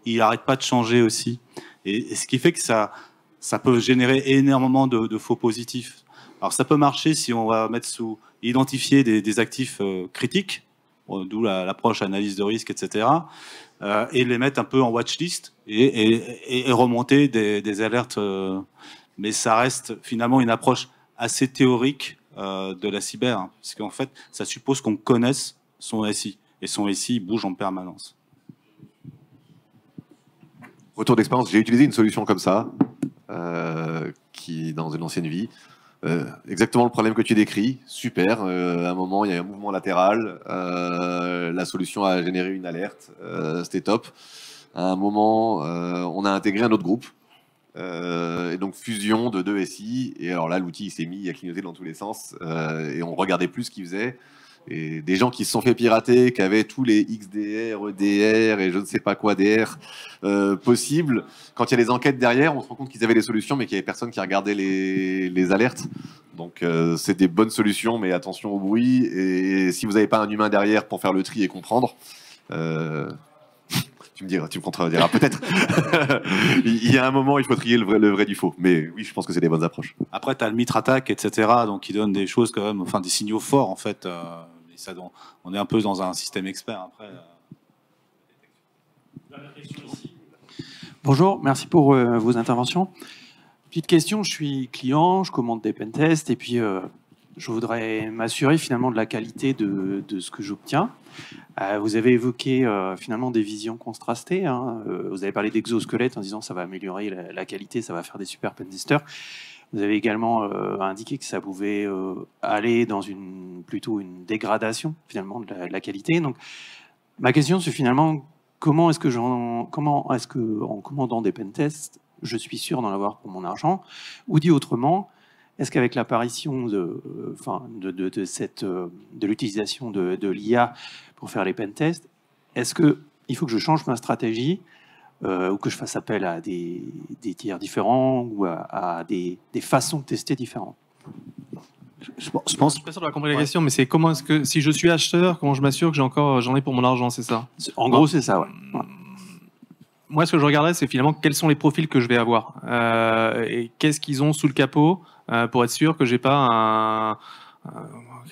Il n'arrête pas de changer aussi. Et ce qui fait que ça peut générer énormément de faux positifs. Alors ça peut marcher si on va identifier des actifs critiques, d'où l'approche analyse de risque, etc., et les mettre un peu en watchlist et remonter des alertes. Mais ça reste finalement une approche assez théorique de la cyber, hein, parce qu'en fait, ça suppose qu'on connaisse son SI, et son SI bouge en permanence. Retour d'expérience, j'ai utilisé une solution comme ça, qui dans une ancienne vie. Exactement le problème que tu décris, super. À un moment, il y a un mouvement latéral, la solution a généré une alerte, c'était top. À un moment, on a intégré un autre groupe, et donc fusion de 2 SI, et alors là, l'outil s'est mis à clignoter dans tous les sens, et on regardait plus ce qu'il faisait. Et des gens qui se sont fait pirater, qui avaient tous les XDR, EDR et je ne sais pas quoi DR possibles. Quand il y a les enquêtes derrière, on se rend compte qu'ils avaient des solutions, mais qu'il n'y avait personne qui regardait les alertes. Donc c'est des bonnes solutions, mais attention au bruit. Et si vous n'avez pas un humain derrière pour faire le tri et comprendre, tu me contrediras peut-être. Il y a un moment, il faut trier le vrai du faux. Mais oui, je pense que c'est des bonnes approches. Après, tu as le mitre attaque, etc., donc qui donne des choses quand même, enfin des signaux forts en fait. Et ça, on est un peu dans un système expert après. Bonjour, merci pour vos interventions. Petite question, je suis client, je commande des pentests et puis je voudrais m'assurer finalement de la qualité de ce que j'obtiens. Vous avez évoqué finalement des visions contrastées. Hein. Vous avez parlé d'exosquelettes en disant que ça va améliorer la qualité, ça va faire des super pentesters. Vous avez également indiqué que ça pouvait aller dans plutôt une dégradation finalement de la qualité. Donc, ma question, c'est finalement comment est-ce que en commandant des pentests, je suis sûr d'en avoir pour mon argent, ou dit autrement, est-ce qu'avec l'apparition de l'utilisation de l'IA pour faire les pentests, est-ce qu'il faut que je change ma stratégie ou que je fasse appel à des tiers différents ou à des façons de tester différentes? Je pense. Je suis pas sûr d'avoir compris la question, mais c'est comment est-ce que si je suis acheteur, comment je m'assure que j'en ai pour mon argent, c'est ça? En gros, c'est ça, ouais. Moi, ce que je regarderais, c'est finalement quels sont les profils que je vais avoir et qu'est-ce qu'ils ont sous le capot pour être sûr que j'ai pas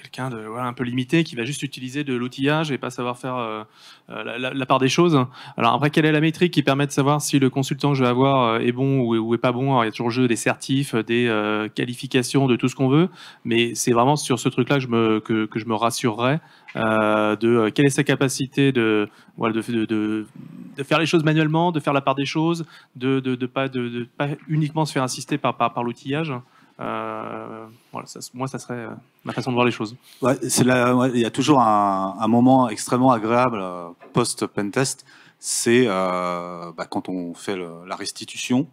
quelqu'un de un peu limité qui va juste utiliser de l'outillage et pas savoir faire la part des choses. Alors après, quelle est la métrique qui permet de savoir si le consultant que je vais avoir est bon ou est pas bon? Alors, il y a toujours le jeu des certifs, des qualifications, de tout ce qu'on veut, mais c'est vraiment sur ce truc-là que je me rassurerais de quelle est sa capacité de faire les choses manuellement, de faire la part des choses, de pas uniquement se faire assister par l'outillage. Voilà, moi, ça serait ma façon de voir les choses. Ouais, il y a toujours un moment extrêmement agréable post-pentest, c'est quand on fait la restitution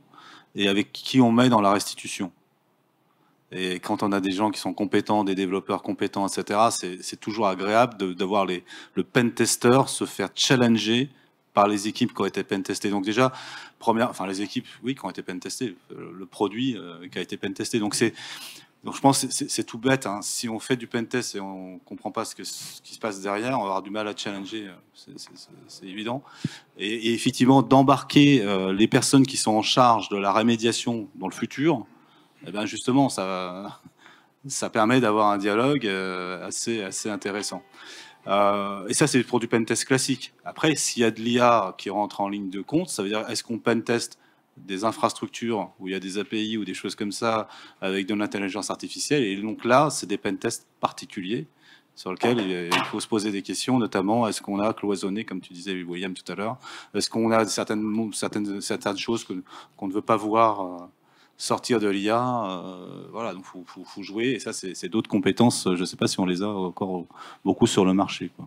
et avec qui on met dans la restitution. Et quand on a des gens qui sont compétents, des développeurs compétents, etc., c'est toujours agréable de voir le pentester se faire challenger par les équipes qui ont été pentestées. Donc déjà, les équipes, oui, qui ont été pentestées, le produit qui a été pentesté. Donc je pense que c'est tout bête. Hein. Si on fait du pentest et on ne comprend pas ce qui se passe derrière, on va avoir du mal à challenger, c'est évident. Et effectivement, d'embarquer les personnes qui sont en charge de la rémédiation dans le futur, eh bien justement, ça permet d'avoir un dialogue assez intéressant. Et ça, c'est pour du pentest classique. Après, s'il y a de l'IA qui rentre en ligne de compte, ça veut dire, est-ce qu'on penteste des infrastructures où il y a des API ou des choses comme ça avec de l'intelligence artificielle? Et donc là, c'est des pentests particuliers sur lesquels il faut se poser des questions, notamment, est-ce qu'on a cloisonné, comme tu disais, William, tout à l'heure? Est-ce qu'on a certaines choses qu'on ne veut pas voir sortir de l'IA, voilà, donc faut jouer, et ça c'est d'autres compétences, je ne sais pas si on les a encore beaucoup sur le marché, quoi.